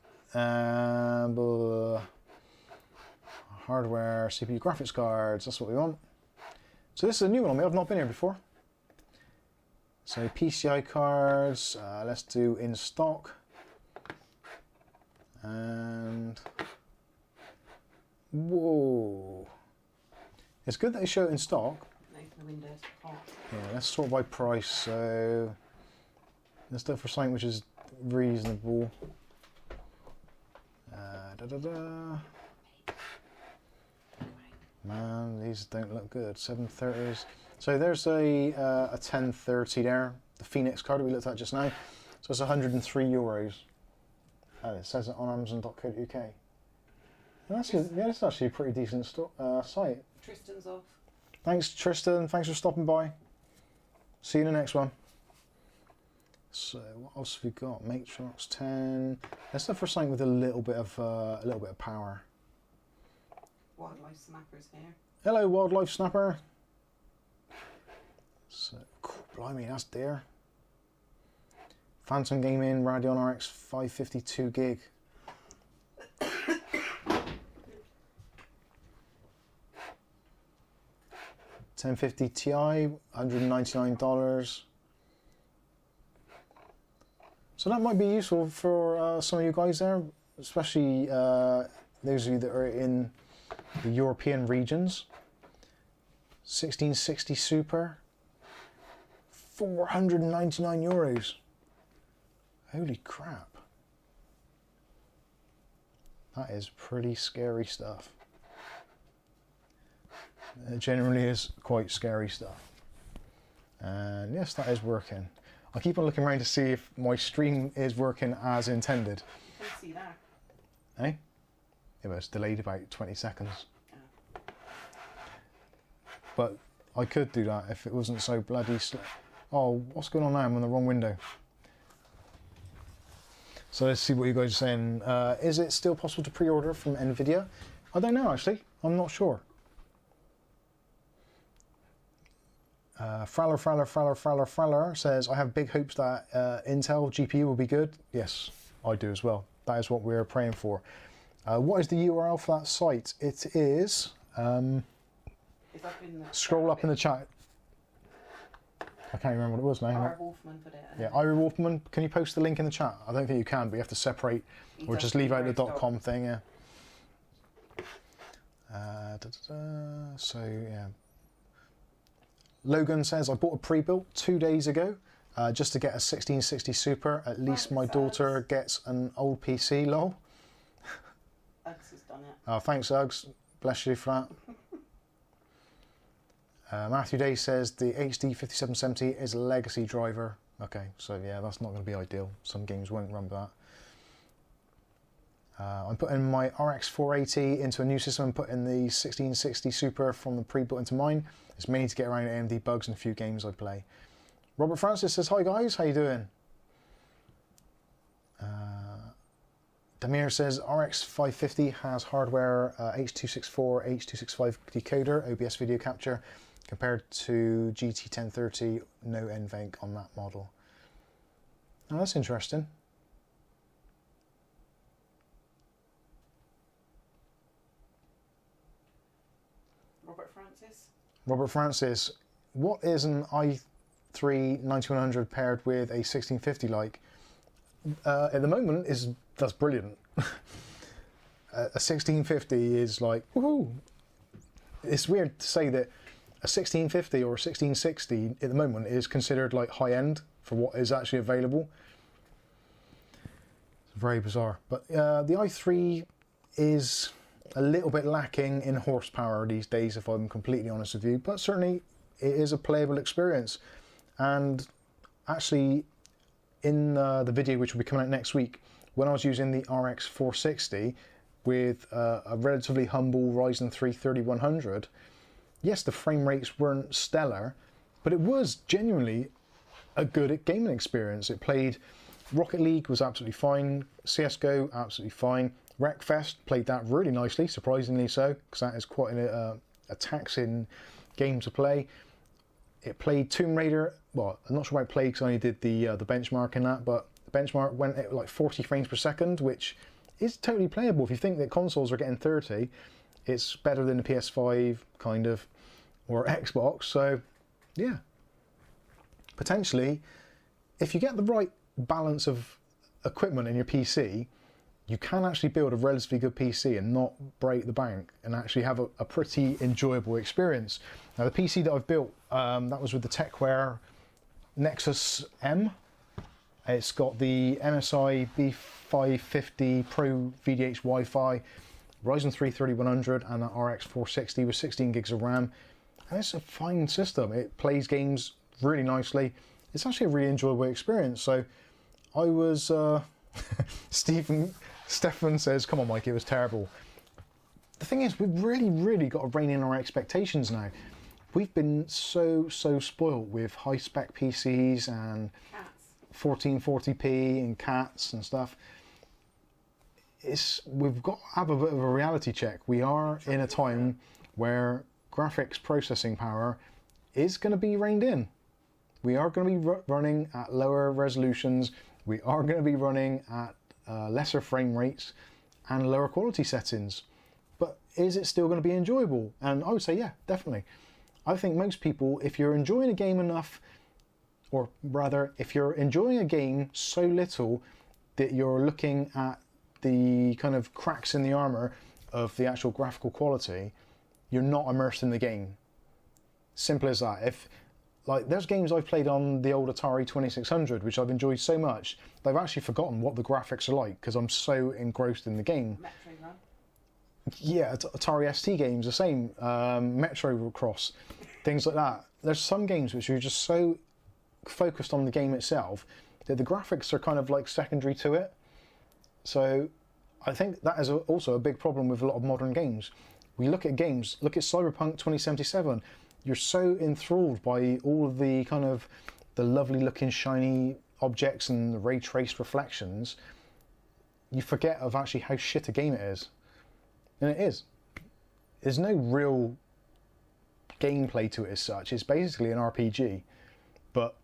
Hardware, CPU, graphics cards. That's what we want. So this is a new one on me. I've not been here before. So PCI cards. Let's do in stock. And whoa, it's good that they show it in stock.
Open the windows. Hot.
Yeah, let's sort by price. So let's go for something which is reasonable. Man, these don't look good. 730s. So there's a 1030 there. The Phoenix card we looked at just now. So it's 103 euros. It says it on Amazon.co.uk. That's actually a pretty decent site.
Tristan's off.
Thanks, Tristan. Thanks for stopping by. See you in the next one. So what else have we got? Matrox 10. Let's look for something with a little bit of power.
Wildlife Snappers here.
Hello, Wildlife Snapper. So, blimey, that's dear. Phantom Gaming Radeon RX 552 gig. 1050 Ti, $199. So that might be useful for some of you guys there, especially those of you that are in the European regions. 1660 Super, 499 euros. Holy crap. That is pretty scary stuff. It generally is quite scary stuff. And yes, that is working. I keep on looking around to see if my stream is working as intended.
You can see that.
Eh? It was delayed about 20 seconds.
Oh.
But I could do that if it wasn't so bloody slow. Oh, what's going on now? I'm on the wrong window. So let's see what you guys are saying. Is it still possible to pre-order from NVIDIA? I don't know, actually. I'm not sure. Fraller says, I have big hopes that Intel GPU will be good. Yes, I do as well. That is what we're praying for. What is the URL for that site? It is... scroll up in the chat. I can't remember what it was now.
Ira Wolfman put it.
Yeah, Ira Wolfman. Can you post the link in the chat? I don't think you can, but you have to separate or just leave out the .com thing. Yeah. So yeah. Logan says, I bought a pre-built 2 days ago just to get a 1660 Super. At least my daughter gets an old PC, lol.
Uggs has done it.
Oh, thanks, Uggs. Bless you for that. Matthew Day says the HD 5770 is a legacy driver. Okay, so yeah, that's not going to be ideal. Some games won't run with that. I'm putting my RX 480 into a new system and putting the 1660 Super from the pre-built into mine. It's mainly to get around AMD bugs and a few games I play. Robert Francis says, hi guys, how you doing? Damir says, RX 550 has hardware H.264, H.265 decoder, OBS video capture, compared to GT 1030, no NVENC on that model. Now that's interesting. Robert Francis, what is an i3 9100 paired with a 1650 like? At the moment, that's brilliant. a 1650 is like, woohoo. It's weird to say that a 1650 or a 1660 at the moment is considered like high end for what is actually available. It's very bizarre. But the i3 is a little bit lacking in horsepower these days, if I'm completely honest with you, but certainly it is a playable experience. And actually, in the video which will be coming out next week, when I was using the RX 460 with a relatively humble Ryzen 3 3100, yes, the frame rates weren't stellar, but it was genuinely a good gaming experience. It played Rocket League, was absolutely fine, CSGO, absolutely fine, Wreckfest, played that really nicely, surprisingly so, because that is quite a taxing game to play. It played Tomb Raider. Well, I'm not sure about play because I only did the benchmark in that, but the benchmark went at like 40 frames per second, which is totally playable. If you think that consoles are getting 30, it's better than the PS5, kind of, or Xbox. So, yeah. Potentially, if you get the right balance of equipment in your PC, you can actually build a relatively good PC and not break the bank and actually have a pretty enjoyable experience. Now, the PC that I've built, that was with the TechWare Nexus M. It's got the MSI B550 Pro VDH Wi-Fi, Ryzen 3 3100 and an RX 460 with 16 gigs of RAM. And it's a fine system. It plays games really nicely. It's actually a really enjoyable experience. So I was... Stefan says, come on Mike, it was terrible. The thing is, we've really got to rein in our expectations now. We've been so spoiled with high-spec PCs and 1440p and cats and stuff. We've got to have a bit of a reality check. We are in a time where graphics processing power is going to be reined in. We are going to be running at lower resolutions. We are going to be running at lesser frame rates and lower quality settings. But is it still going to be enjoyable? And I would say, yeah, definitely. I think most people, if you're enjoying a game enough, or rather, if you're enjoying a game so little that you're looking at the kind of cracks in the armor of the actual graphical quality, you're not immersed in the game. Simple as that. Like, there's games I've played on the old Atari 2600, which I've enjoyed so much, that I've actually forgotten what the graphics are like, because I'm so engrossed in the game.
Metro Run.
Yeah, Atari ST games, the same. Metro Cross, things like that. There's some games which are just so focused on the game itself, that the graphics are kind of like secondary to it. So, I think that is also a big problem with a lot of modern games. We look at games, look at Cyberpunk 2077, you're so enthralled by all of the kind of the lovely looking shiny objects and the ray traced reflections, you forget of actually how shit a game it is. And it is. There's no real gameplay to it as such. It's basically an RPG, but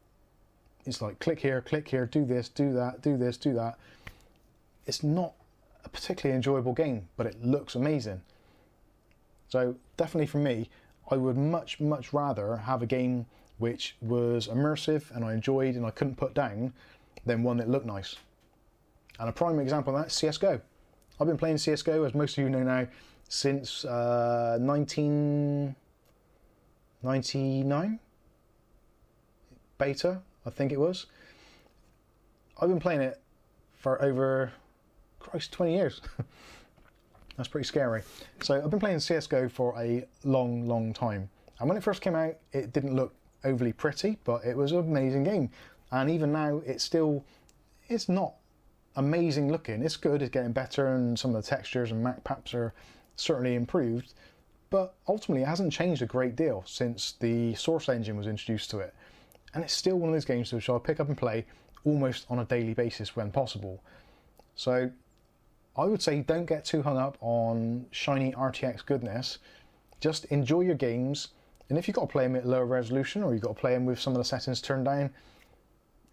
it's like click here, do this, do that, do this, do that. It's not a particularly enjoyable game, but it looks amazing. So definitely for me, I would much rather have a game which was immersive and I enjoyed and I couldn't put down than one that looked nice. And a prime example of that is CSGO. I've been playing CSGO, as most of you know now, since 1999? Beta, I think it was. I've been playing it for over, Christ, 20 years. That's pretty scary. So I've been playing CSGO for a long time. And when it first came out, it didn't look overly pretty, but it was an amazing game. And even now, it's not amazing looking. It's good, it's getting better, and some of the textures and map maps are certainly improved. But ultimately, it hasn't changed a great deal since the Source engine was introduced to it. And it's still one of those games which I'll pick up and play almost on a daily basis when possible. So I would say don't get too hung up on shiny RTX goodness. Just enjoy your games. And if you've got to play them at lower resolution or you've got to play them with some of the settings turned down,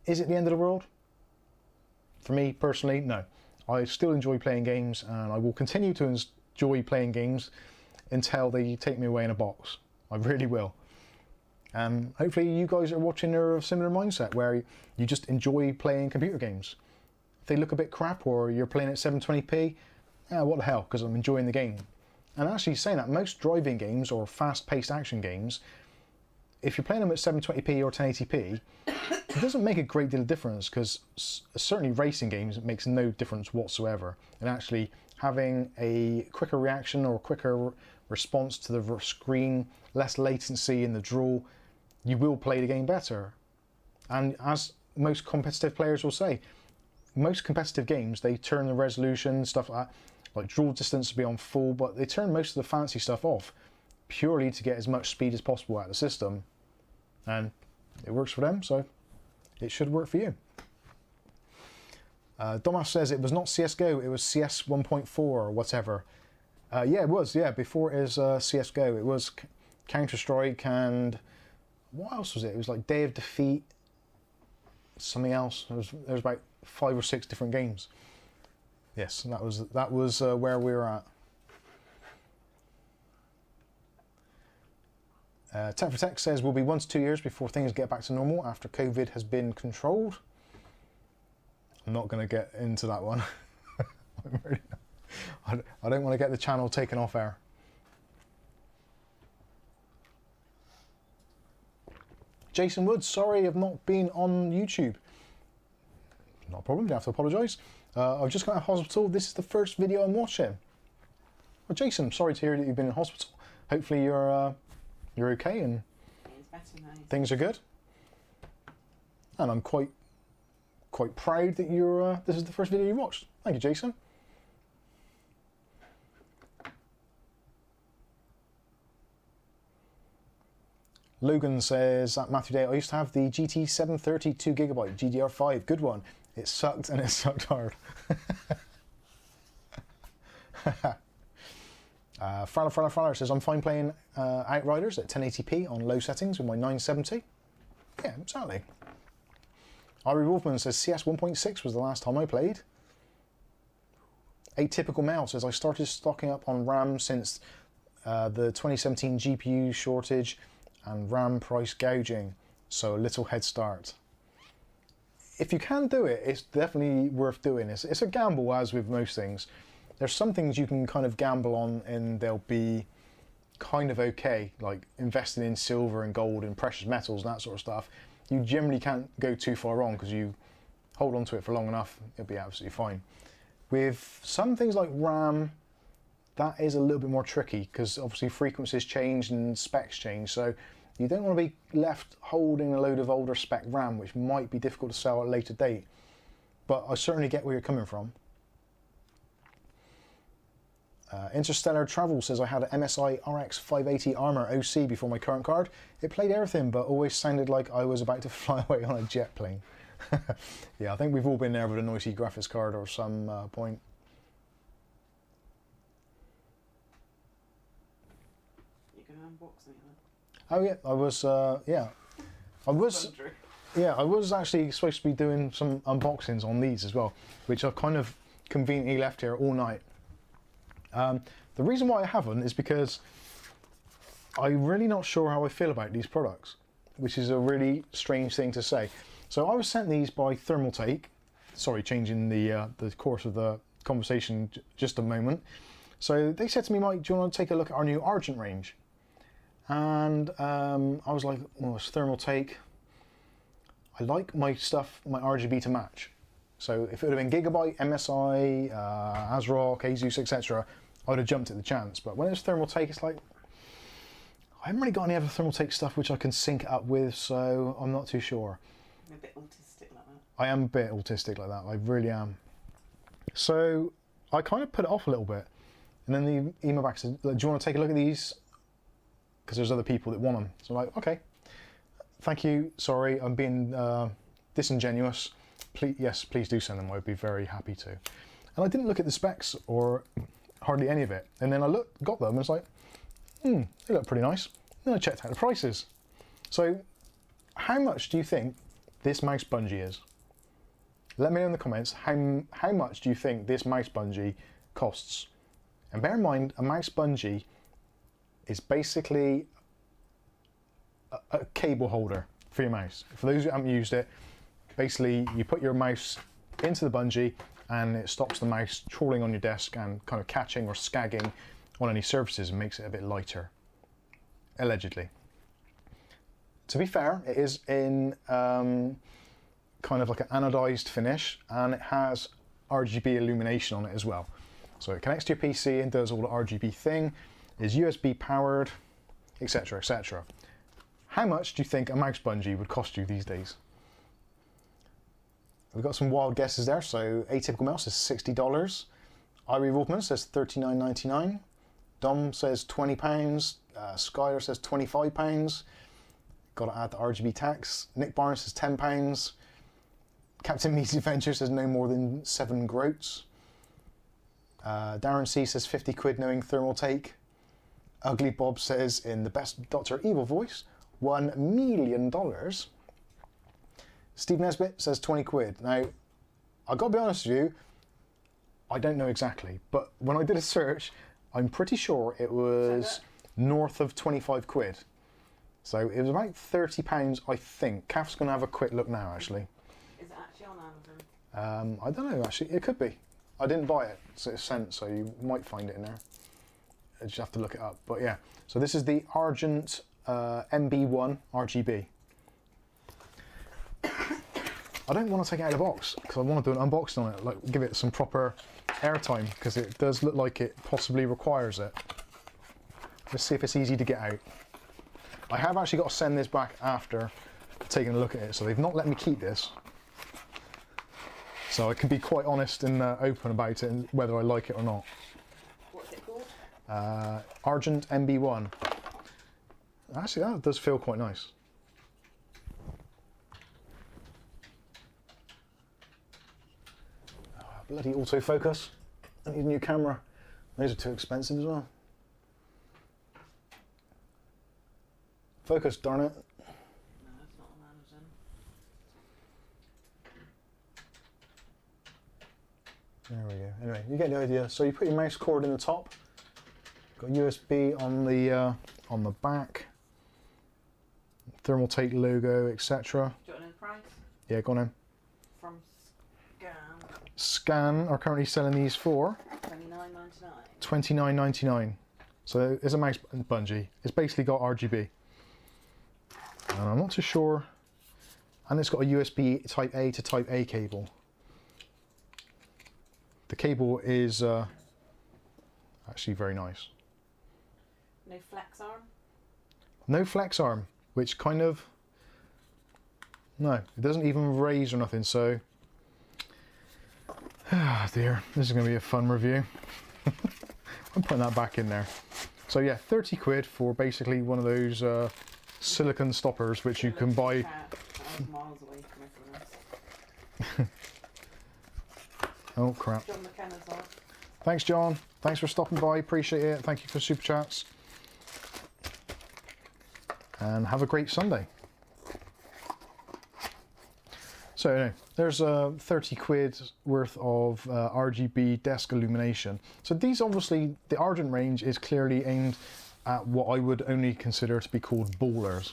is it the end of the world? For me, personally, no. I still enjoy playing games and I will continue to enjoy playing games until they take me away in a box. I really will. Hopefully you guys are watching are of a similar mindset where you just enjoy playing computer games. If they look a bit crap or you're playing at 720p, what the hell, because I'm enjoying the game. And actually saying that, most driving games or fast-paced action games, if you're playing them at 720p or 1080p, it doesn't make a great deal of difference, because certainly racing games, it makes no difference whatsoever. And actually having a quicker reaction or quicker response to the screen, less latency in the draw, you will play the game better. And as most competitive players will say, most competitive games, they turn the resolution, stuff like draw distance to be on full, but they turn most of the fancy stuff off purely to get as much speed as possible out of the system. And it works for them, so it should work for you. Domas says it was not CSGO, it was CS 1.4 or whatever. Yeah, it was, yeah, before it was CSGO, it was Counter-Strike, and what else was it? It was like Day of Defeat, something else. There was about 5 or 6 different games. Yes, and that was where we were at. Tech for Tech says we'll be 1 to 2 years before things get back to normal after COVID has been controlled. I'm not going to get into that one. I don't want to get the channel taken off air. Jason Woods, sorry I've not been on YouTube. Not a problem, you don't have to apologise. I've just got out of hospital. This is the first video I'm watching. Well, Jason, sorry to hear that you've been in hospital. Hopefully you're okay and things are good. And I'm quite proud that this is the first video you watched. Thank you, Jason. Logan says, Matthew Day, I used to have the GT 730 2GB GDR5, good one. It sucked and it sucked hard. Fraller says, I'm fine playing Outriders at 1080p on low settings with my 970. Yeah, exactly. Ari Wolfman says, CS 1.6 was the last time I played. Atypical Male says, I started stocking up on RAM since the 2017 GPU shortage and RAM price gouging, so a little head start. If you can do it, it's definitely worth doing. It's a gamble, as with most things. There's some things you can kind of gamble on and they'll be kind of okay, like investing in silver and gold and precious metals and that sort of stuff. You generally can't go too far wrong because you hold on to it for long enough, it'll be absolutely fine. With some things like RAM, that is a little bit more tricky because obviously frequencies change and specs change, so you don't want to be left holding a load of older spec RAM, which might be difficult to sell at a later date. But I certainly get where you're coming from. Interstellar Travel says, I had an MSI RX 580 Armor OC before my current card. It played everything, but always sounded like I was about to fly away on a jet plane. Yeah, I think we've all been there with a noisy graphics card or some point.
You're going to unbox it then?
Oh yeah, I was actually supposed to be doing some unboxings on these as well, which I've kind of conveniently left here all night. The reason why I haven't is because I'm really not sure how I feel about these products, which is a really strange thing to say. So I was sent these by Thermaltake. Sorry, changing the course of the conversation just a moment. So they said to me, Mike, do you want to take a look at our new Argent range? And I was like, well, it's Thermaltake. I like my stuff, my RGB to match. So if it would have been Gigabyte, MSI, ASRock, Asus, etc., I would have jumped at the chance. But when it's Thermaltake, it's like, I haven't really got any other Thermaltake stuff which I can sync it up with, so I'm not too sure.
You're a bit autistic like that.
I am a bit autistic like that, I really am. So I kind of put it off a little bit. And then the email back said, do you want to take a look at these? Because there's other people that want them. So I'm like, okay, thank you, sorry, I'm being disingenuous. Please, yes, please do send them, I'd be very happy to. And I didn't look at the specs or hardly any of it. And then I got them and it's like, they look pretty nice. Then I checked out the prices. So how much do you think this mouse bungee is? Let me know in the comments, how much do you think this mouse bungee costs? And bear in mind, a mouse bungee is basically a cable holder for your mouse. For those who haven't used it, basically you put your mouse into the bungee and it stops the mouse trawling on your desk and kind of catching or skagging on any surfaces and makes it a bit lighter, allegedly. To be fair, it is in kind of like an anodized finish, and it has RGB illumination on it as well. So it connects to your PC and does all the RGB thing, is USB powered, etc, etc. How much do you think a mouse bungee would cost you these days? We've got some wild guesses there. So Atypical Mouse says $60. Irie Wolfman says $39.99. Dom says £20. Skyler says £25. Got to add the RGB tax. Nick Barnes says £10. Captain Meaty Adventure says no more than 7 groats. Darren C says 50 quid knowing thermaltake. Ugly Bob says in the best Dr. Evil voice, $1 million. Steve Nesbitt says 20 quid. Now, I've got to be honest with you, I don't know exactly, but when I did a search, I'm pretty sure it was north of 25 quid. So it was about £30, I think. Kath's going to have a quick look now, actually.
Is it actually on Amazon?
I don't know, actually. It could be. I didn't buy it, so it's sent, so you might find it in there. I just have to look it up. But yeah, so this is the Argent MB1 RGB. I don't want to take it out of the box because I want to do an unboxing on it, like give it some proper airtime, because it does look like it possibly requires it. Let's see if it's easy to get out. I have actually got to send this back after taking a look at it, so they've not let me keep this. So I can be quite honest and open about it and whether I like it or not.
What's it called?
Argent MB1. Actually, that does feel quite nice. Oh, bloody autofocus. I need a new camera. Those are too expensive as well. Focus, darn it.
No, it's not on Amazon.
There we go. Anyway, you get the idea. So you put your mouse cord in the top. Got USB on the back. Thermaltake logo, etc.
Do you want to know the price?
Yeah, go on in.
From
Scan are currently selling these for
$29.99.
$29.99. So it's a mouse bungee. It's basically got RGB. And I'm not too sure. And it's got a USB Type A to Type A cable. The cable is actually very nice.
No flex arm?
No flex arm, which kind of... No, it doesn't even raise or nothing, so... Ah, dear, this is going to be a fun review. I'm putting that back in there. So yeah, 30 quid for basically one of those silicon stoppers, which you can buy...
Miles away from
Oh crap.
John McKenna's on.
Thanks, John. Thanks for stopping by. Appreciate it. Thank you for super chats. And have a great Sunday. So anyway, there's 30 quid worth of RGB desk illumination. So these obviously, the Argent range is clearly aimed at what I would only consider to be called ballers.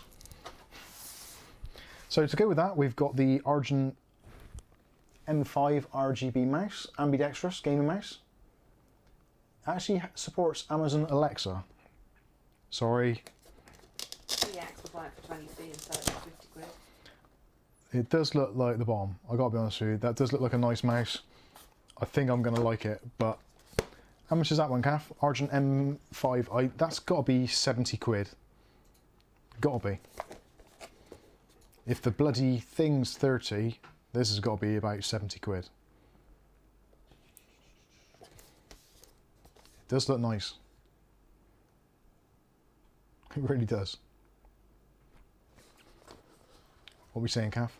So to go with that, we've got the Argent M5 RGB mouse, ambidextrous gaming mouse. It actually supports Amazon Alexa. Sorry.
Yeah, we'll buy it for 20p instead of 50 quid.
It does look like the bomb. I gotta be honest with you. That does look like a nice mouse. I think I'm gonna like it, but how much is that one, Kath? Argent M5. That's gotta be 70 quid. Gotta be. If the bloody thing's 30, this has got to be about 70 quid. It does look nice. It really does. What are we saying, Kath?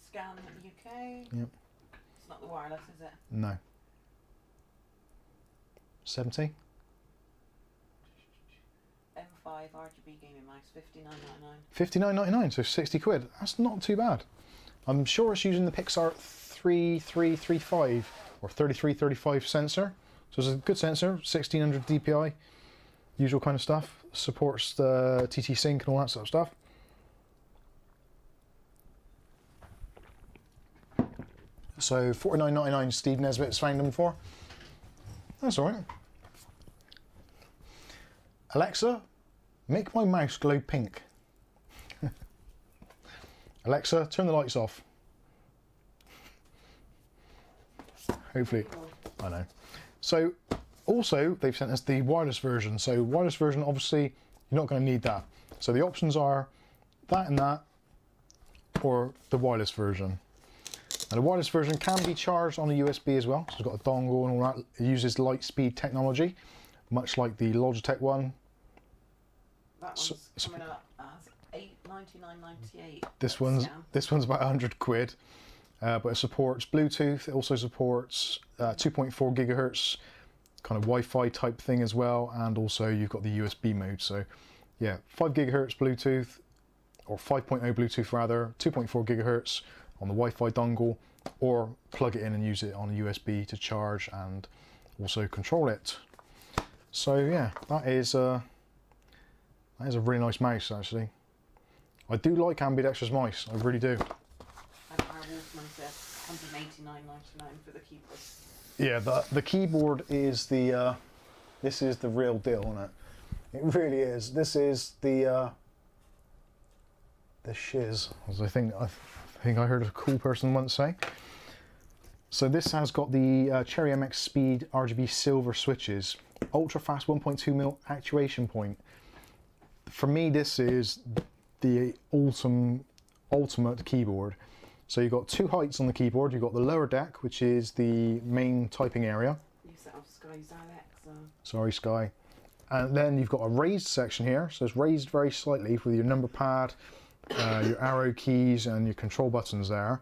Scan UK.
Yep.
It's not the wireless, is it?
No. 70?
M5 RGB gaming mouse, $59.99.
$59.99, so 60 quid. That's not too bad. I'm sure it's using the Pixar 3335 or 3335 sensor. So it's a good sensor, 1600 DPI, usual kind of stuff. Supports the TT Sync and all that sort of stuff. So $49.99 Steve Nesbitt's found them for. That's all right. Alexa, make my mouse glow pink. Alexa, turn the lights off. Hopefully, I know. So also they've sent us the wireless version. So wireless version, obviously you're not going to need that. So the options are that and that, or the wireless version. And the wireless version can be charged on a USB as well. So it's got a dongle and all that. It uses light speed technology, much like the Logitech one.
That one's coming up as $899.98.
This one's about 100 quid, but it supports Bluetooth. It also supports 2.4 gigahertz kind of Wi-Fi type thing as well, and also you've got the USB mode. So yeah, 5 gigahertz Bluetooth, or 5.0 Bluetooth rather, 2.4 gigahertz on the Wi-Fi dongle, or plug it in and use it on a USB to charge and also control it. So yeah, that is a really nice mouse actually. I do like ambidextrous mice, I really do.
And our Wolfman said $189.99 for the keyboard.
Yeah, the keyboard is the this is the real deal, isn't it? It really is. This is the shiz, as I think I heard a cool person once say. So this has got the Cherry MX Speed RGB silver switches, ultra fast 1.2mm actuation point. For me, this is the ultimate keyboard. So you've got two heights on the keyboard. You've got the lower deck, which is the main typing area.
You set off Sky's Alex.
Sorry, Sky. And then you've got a raised section here. So it's raised very slightly with your number pad, your arrow keys and your control buttons there.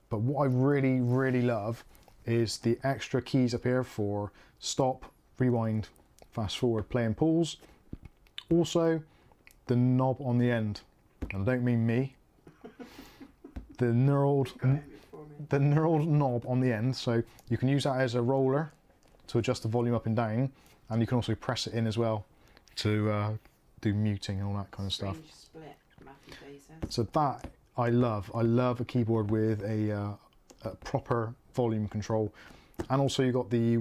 But what I really, really love is the extra keys up here for stop, rewind, fast forward, play and pause. Also, the knob on the end. And I don't mean me. The knurled knob on the end. So you can use that as a roller to adjust the volume up and down. And you can also press it in as well to do muting and all that kind of stuff.
Split,
so that I love. I love a keyboard with a proper volume control. And also you've got the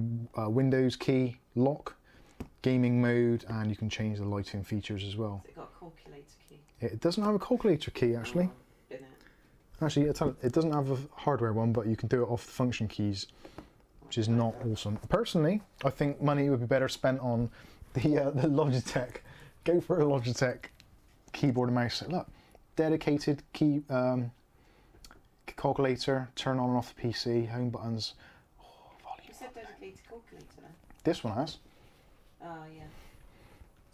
Windows key lock, gaming mode, and you can change the lighting features as well.
Has it got a calculator key?
It doesn't have a calculator key actually. Actually, it doesn't have a hardware one, but you can do it off the function keys, which is not awesome. Personally, I think money would be better spent on the Logitech. Go for a Logitech keyboard and mouse. Look, dedicated key calculator, turn on and off the PC, home buttons. Oh, volume.
You said dedicated calculator then?
This one has.
Oh, yeah.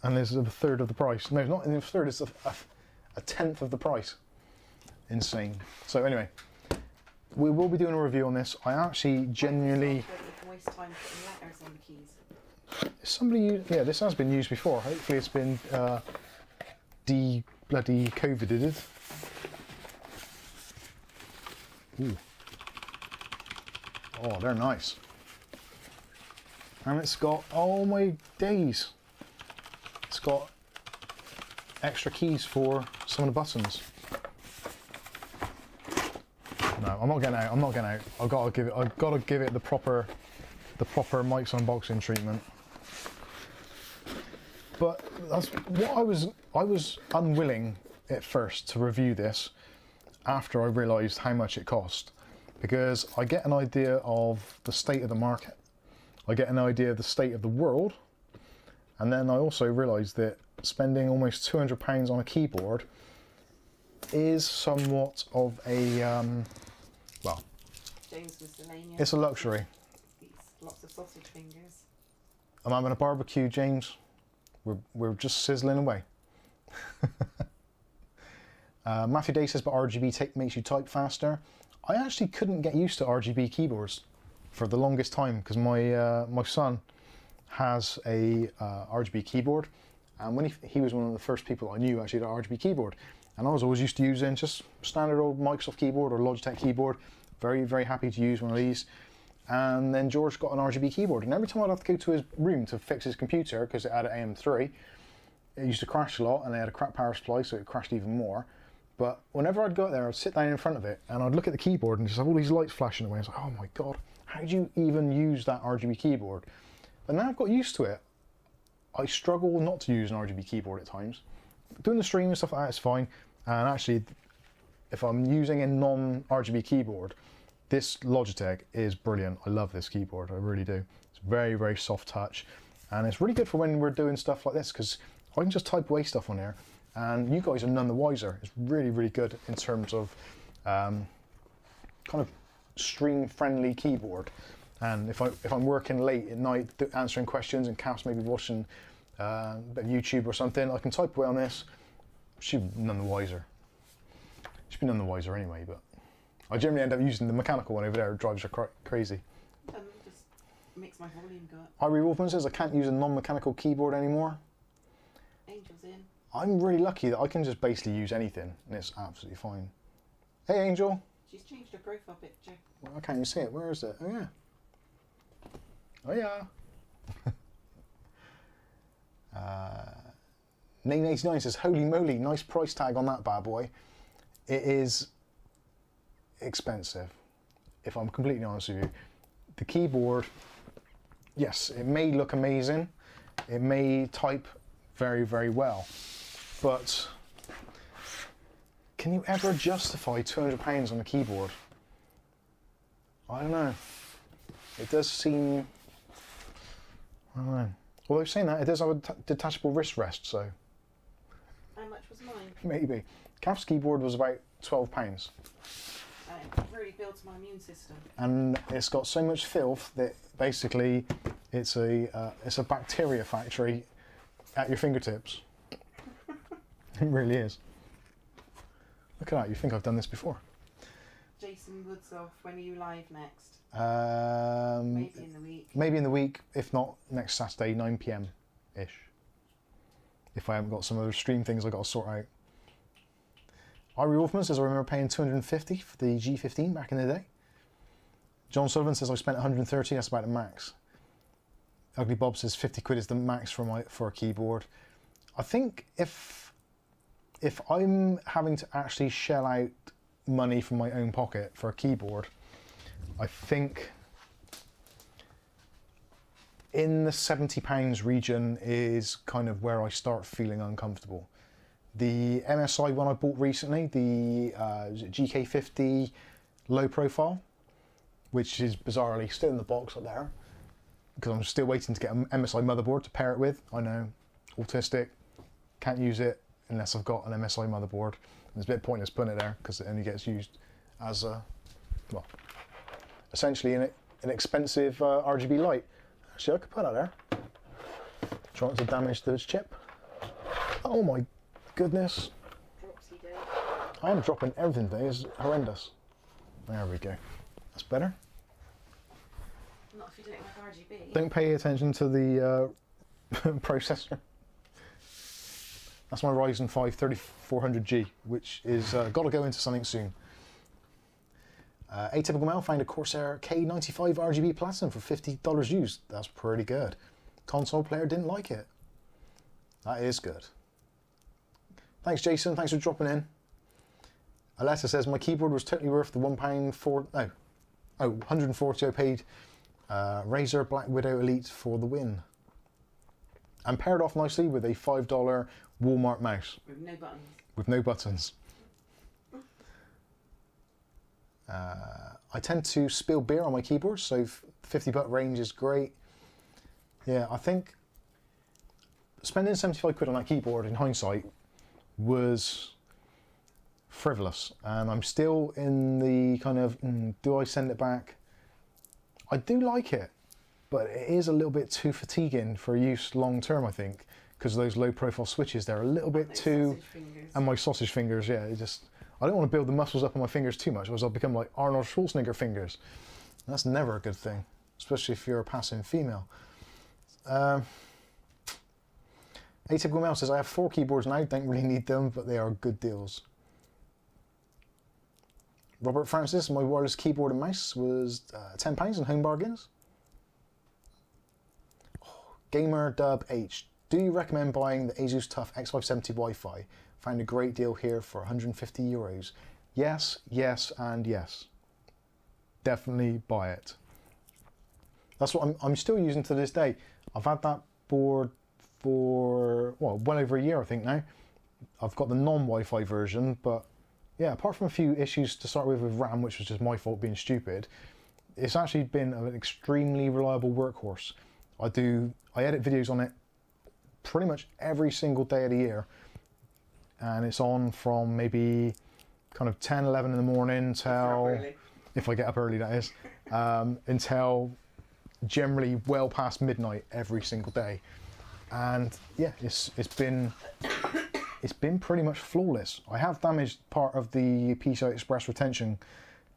And this is a third of the price. No, not a third, it's a tenth of the price. Insane. So anyway, we will be doing a review on this. I actually genuinely...
You can waste time putting letters on the keys.
Somebody used... Yeah, this has been used before. Hopefully it's been bloody COVIDed. Ooh. Oh, they're nice. And it's got... Oh my days. It's got extra keys for some of the buttons. No, I'm not getting out. I'm not getting out. I've got to give it the proper Mike's unboxing treatment. But that's what I was unwilling at first to review this after I realised how much it cost, because I get an idea of the state of the market, I get an idea of the state of the world, and then I also realised that spending almost £200 on a keyboard is somewhat of a well,
James Miscellaneous.
It's a luxury.
Eats lots of sausage fingers.
I'm having a barbecue, James. We're just sizzling away. Matthew Day says, but RGB makes you type faster. I actually couldn't get used to RGB keyboards for the longest time because my son has a RGB keyboard, and when he was one of the first people I knew actually had an RGB keyboard. And I was always used to using just standard old Microsoft keyboard or Logitech keyboard. Very, very happy to use one of these. And then George got an RGB keyboard. And every time I'd have to go to his room to fix his computer, because it had an AM3, it used to crash a lot and they had a crap power supply, so it crashed even more. But whenever I'd go out there, I'd sit down in front of it and I'd look at the keyboard and just have all these lights flashing away. I was like, oh my God, how do you even use that RGB keyboard? But now I've got used to it. I struggle not to use an RGB keyboard at times. Doing the stream and stuff like that is fine. And actually, if I'm using a non-RGB keyboard, this Logitech is brilliant. I love this keyboard, I really do. It's very, very soft touch. And it's really good for when we're doing stuff like this, because I can just type away stuff on here, and you guys are none the wiser. It's really, really good in terms of kind of stream-friendly keyboard. And if I'm working late at night answering questions and Kath's maybe watching a bit of YouTube or something, I can type away on this. She'd be none the wiser. She'd be none the wiser anyway, but I generally end up using the mechanical one over there. It drives her crazy.
Just makes my volume go up.
Irie Wolfman says I can't use a non-mechanical keyboard anymore.
Angel's in.
I'm really lucky that I can just basically use anything and it's absolutely fine. Hey Angel.
She's changed her profile picture.
Well, I can't even see it. Where is it? Oh yeah. Oh yeah. Name89 says, holy moly, nice price tag on that bad boy. It is expensive, if I'm completely honest with you. The keyboard, yes, it may look amazing. It may type very, very well. But can you ever justify £200 on a keyboard? I don't know. It does seem, I don't know. Although saying that, it does have a detachable wrist rest, so.
How much was mine?
Maybe. Kath's keyboard was about £12.
It really builds my immune system.
And it's got so much filth that basically it's a bacteria factory at your fingertips. It really is. Look at that, you think I've done this before.
Jason Woods off, when are you live next?
Maybe
in the week.
Maybe in the week, if not next Saturday, 9 PM-ish. If I haven't got some other stream things I've got to sort out. Irie Wolfman says, I remember paying $250 for the G15 back in the day. John Sullivan says, I spent $130, that's about the max. Ugly Bob says, 50 quid is the max for a keyboard. I think if I'm having to actually shell out money from my own pocket for a keyboard, I think in the £70 region is kind of where I start feeling uncomfortable. The MSI one I bought recently, the GK50 low profile, which is bizarrely still in the box up there, because I'm still waiting to get an MSI motherboard to pair it with. I know, autistic, can't use it unless I've got an MSI motherboard. And it's a bit pointless putting it there because it only gets used as a, well, essentially an expensive RGB light. Actually, I could put that there. Trying to damage this chip. Oh my goodness.
Dropsy day.
I am dropping everything today, it's horrendous. There we go. That's better.
Not if you don't like RGB.
Don't pay attention to the processor. That's my Ryzen 5 3400G, which is got to go into something soon. Atypical Mel found a Corsair K95 RGB Platinum for $50 used. That's pretty good. Console player didn't like it. That is good. Thanks, Jason. Thanks for dropping in. Aletta says, my keyboard was totally worth the $140 I paid Razer Black Widow Elite for the win. And paired off nicely with a $5 Walmart mouse.
With no buttons.
With no buttons. I tend to spill beer on my keyboard, so 50 baht range is great. Yeah, I think spending 75 quid on that keyboard in hindsight was frivolous, and I'm still in the kind of, do I send it back? I do like it, but it is a little bit too fatiguing for use long term, I think, because those low profile switches, they're a little bit too, and my sausage fingers, yeah, it just, I don't want to build the muscles up on my fingers too much, otherwise I'll become like Arnold Schwarzenegger fingers. That's never a good thing, especially if you're a passing female. Atypical Mel says, I have 4 keyboards now, don't really need them, but they are good deals. Robert Francis, my wireless keyboard and mouse was £10 in Home Bargains. Oh, Gamer Dub H, do you recommend buying the Asus TUF X570 Wi-Fi Found a great deal here for 150 euros. Yes, yes, and yes. Definitely buy it. That's what I'm still using to this day. I've had that board for, well over a year I think now. I've got the non-Wi-Fi version, but yeah, apart from a few issues to start with RAM, which was just my fault being stupid, it's actually been an extremely reliable workhorse. I edit videos on it pretty much every single day of the year, and it's on from maybe kind of 10, 11 in the morning until, if I get up early that is, until generally well past midnight every single day. And yeah, it's been pretty much flawless. I have damaged part of the PCI Express retention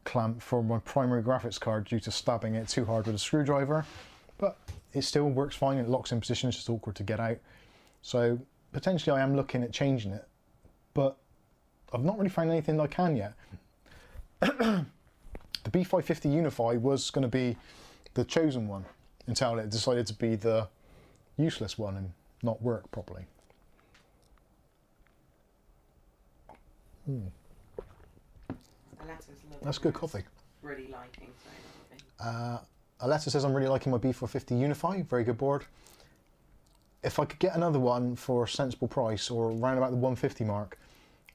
clamp for my primary graphics card due to stabbing it too hard with a screwdriver, but it still works fine. It locks in position, it's just awkward to get out. So potentially I am looking at changing it, but I've not really found anything that I can yet. The B550 Unify was going to be the chosen one until it decided to be the useless one and not work properly. That's good coffee.
Really liking so.
Aletta says I'm really liking my B450 Unify, very good board. If I could get another one for a sensible price or around about the 150 mark,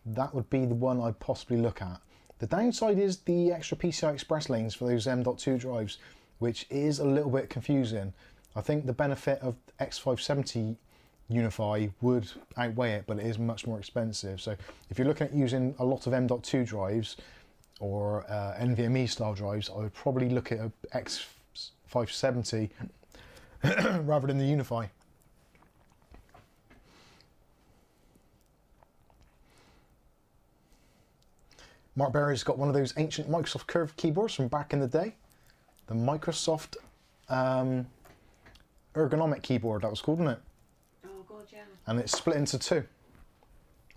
that would be the one I'd possibly look at. The downside is the extra PCI Express lanes for those M.2 drives, which is a little bit confusing. I think the benefit of X570 Unify would outweigh it, but it is much more expensive. So if you're looking at using a lot of M.2 drives or NVMe style drives, I would probably look at a X570 rather than the Unify. Mark Berry's got one of those ancient Microsoft curved keyboards from back in the day. The Microsoft ergonomic keyboard, that was called, wasn't it?
Oh god, yeah.
And it's split into two.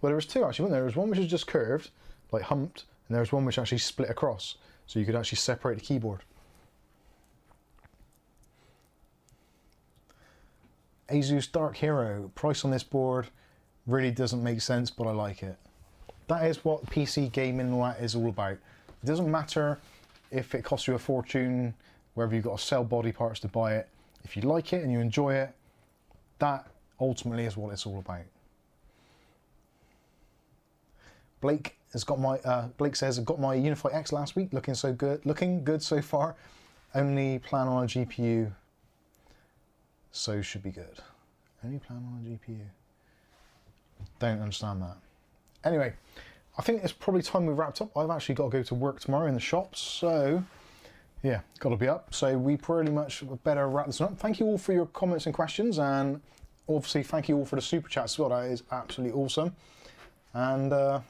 Well, there was two actually, wasn't there? There was one which was just curved, like humped, and there was one which actually split across, so you could actually separate the keyboard. Asus Dark Hero, price on this board really doesn't make sense, but I like it. That is what PC gaming and all that is all about. It doesn't matter if it costs you a fortune, whether you've got to sell body parts to buy it. If you like it and you enjoy it, that ultimately is what it's all about. Blake has got my Blake says I got my Unify X last week, looking good so far. Only plan on a GPU, so should be good. Only plan on a GPU. Don't understand that. Anyway, I think it's probably time we wrapped up. I've actually got to go to work tomorrow in the shop, so yeah, got to be up. So we pretty much better wrap this up. Thank you all for your comments and questions, and obviously thank you all for the super chats as well. That is absolutely awesome. And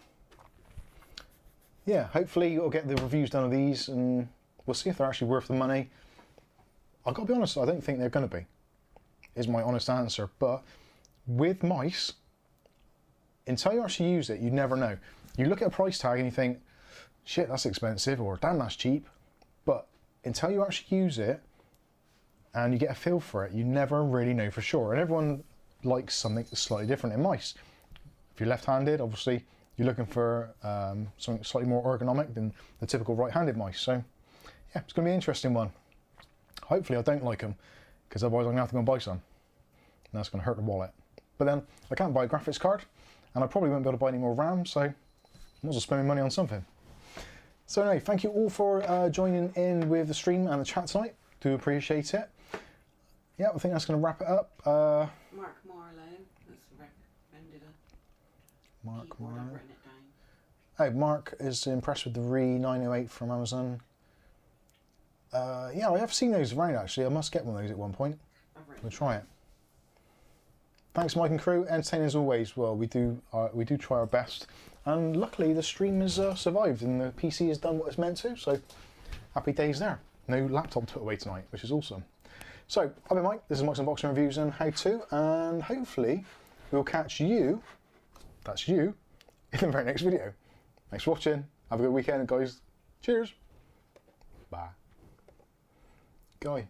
yeah, hopefully you'll get the reviews done of these, and we'll see if they're actually worth the money. I've got to be honest, I don't think they're going to be, is my honest answer. But with mice, until you actually use it, you never know. You look at a price tag and you think, shit, that's expensive, or damn, that's cheap. But until you actually use it and you get a feel for it, you never really know for sure. And everyone likes something slightly different in mice. If you're left-handed, obviously you're looking for something slightly more ergonomic than the typical right-handed mice. So yeah, it's going to be an interesting one. Hopefully I don't like them, because otherwise I'm going to have to go and buy some. And that's going to hurt the wallet. But then I can't buy a graphics card, and I probably won't be able to buy any more RAM, so I might as well spend my money on something. So anyway, thank you all for joining in with the stream and the chat tonight. Do appreciate it. Yeah, I think that's going to wrap it up.
Mark Marlowe has recommended a
Mark
keyboard. I've
Marlowe.
written it down.
Oh, Mark is impressed with the Re 908 from Amazon. Yeah, I have seen those around actually. I must get one of those at one point. We'll try it. Thanks, Mike and crew. Entertaining as always. Well, we do try our best, and luckily the stream has survived and the PC has done what it's meant to. So happy days there. No laptop to put away tonight, which is awesome. So I've been Mike. This is Mike's Unboxing Reviews and How To, and hopefully we'll catch you. That's you in the very next video. Thanks for watching. Have a good weekend, guys. Cheers. Bye. Guy.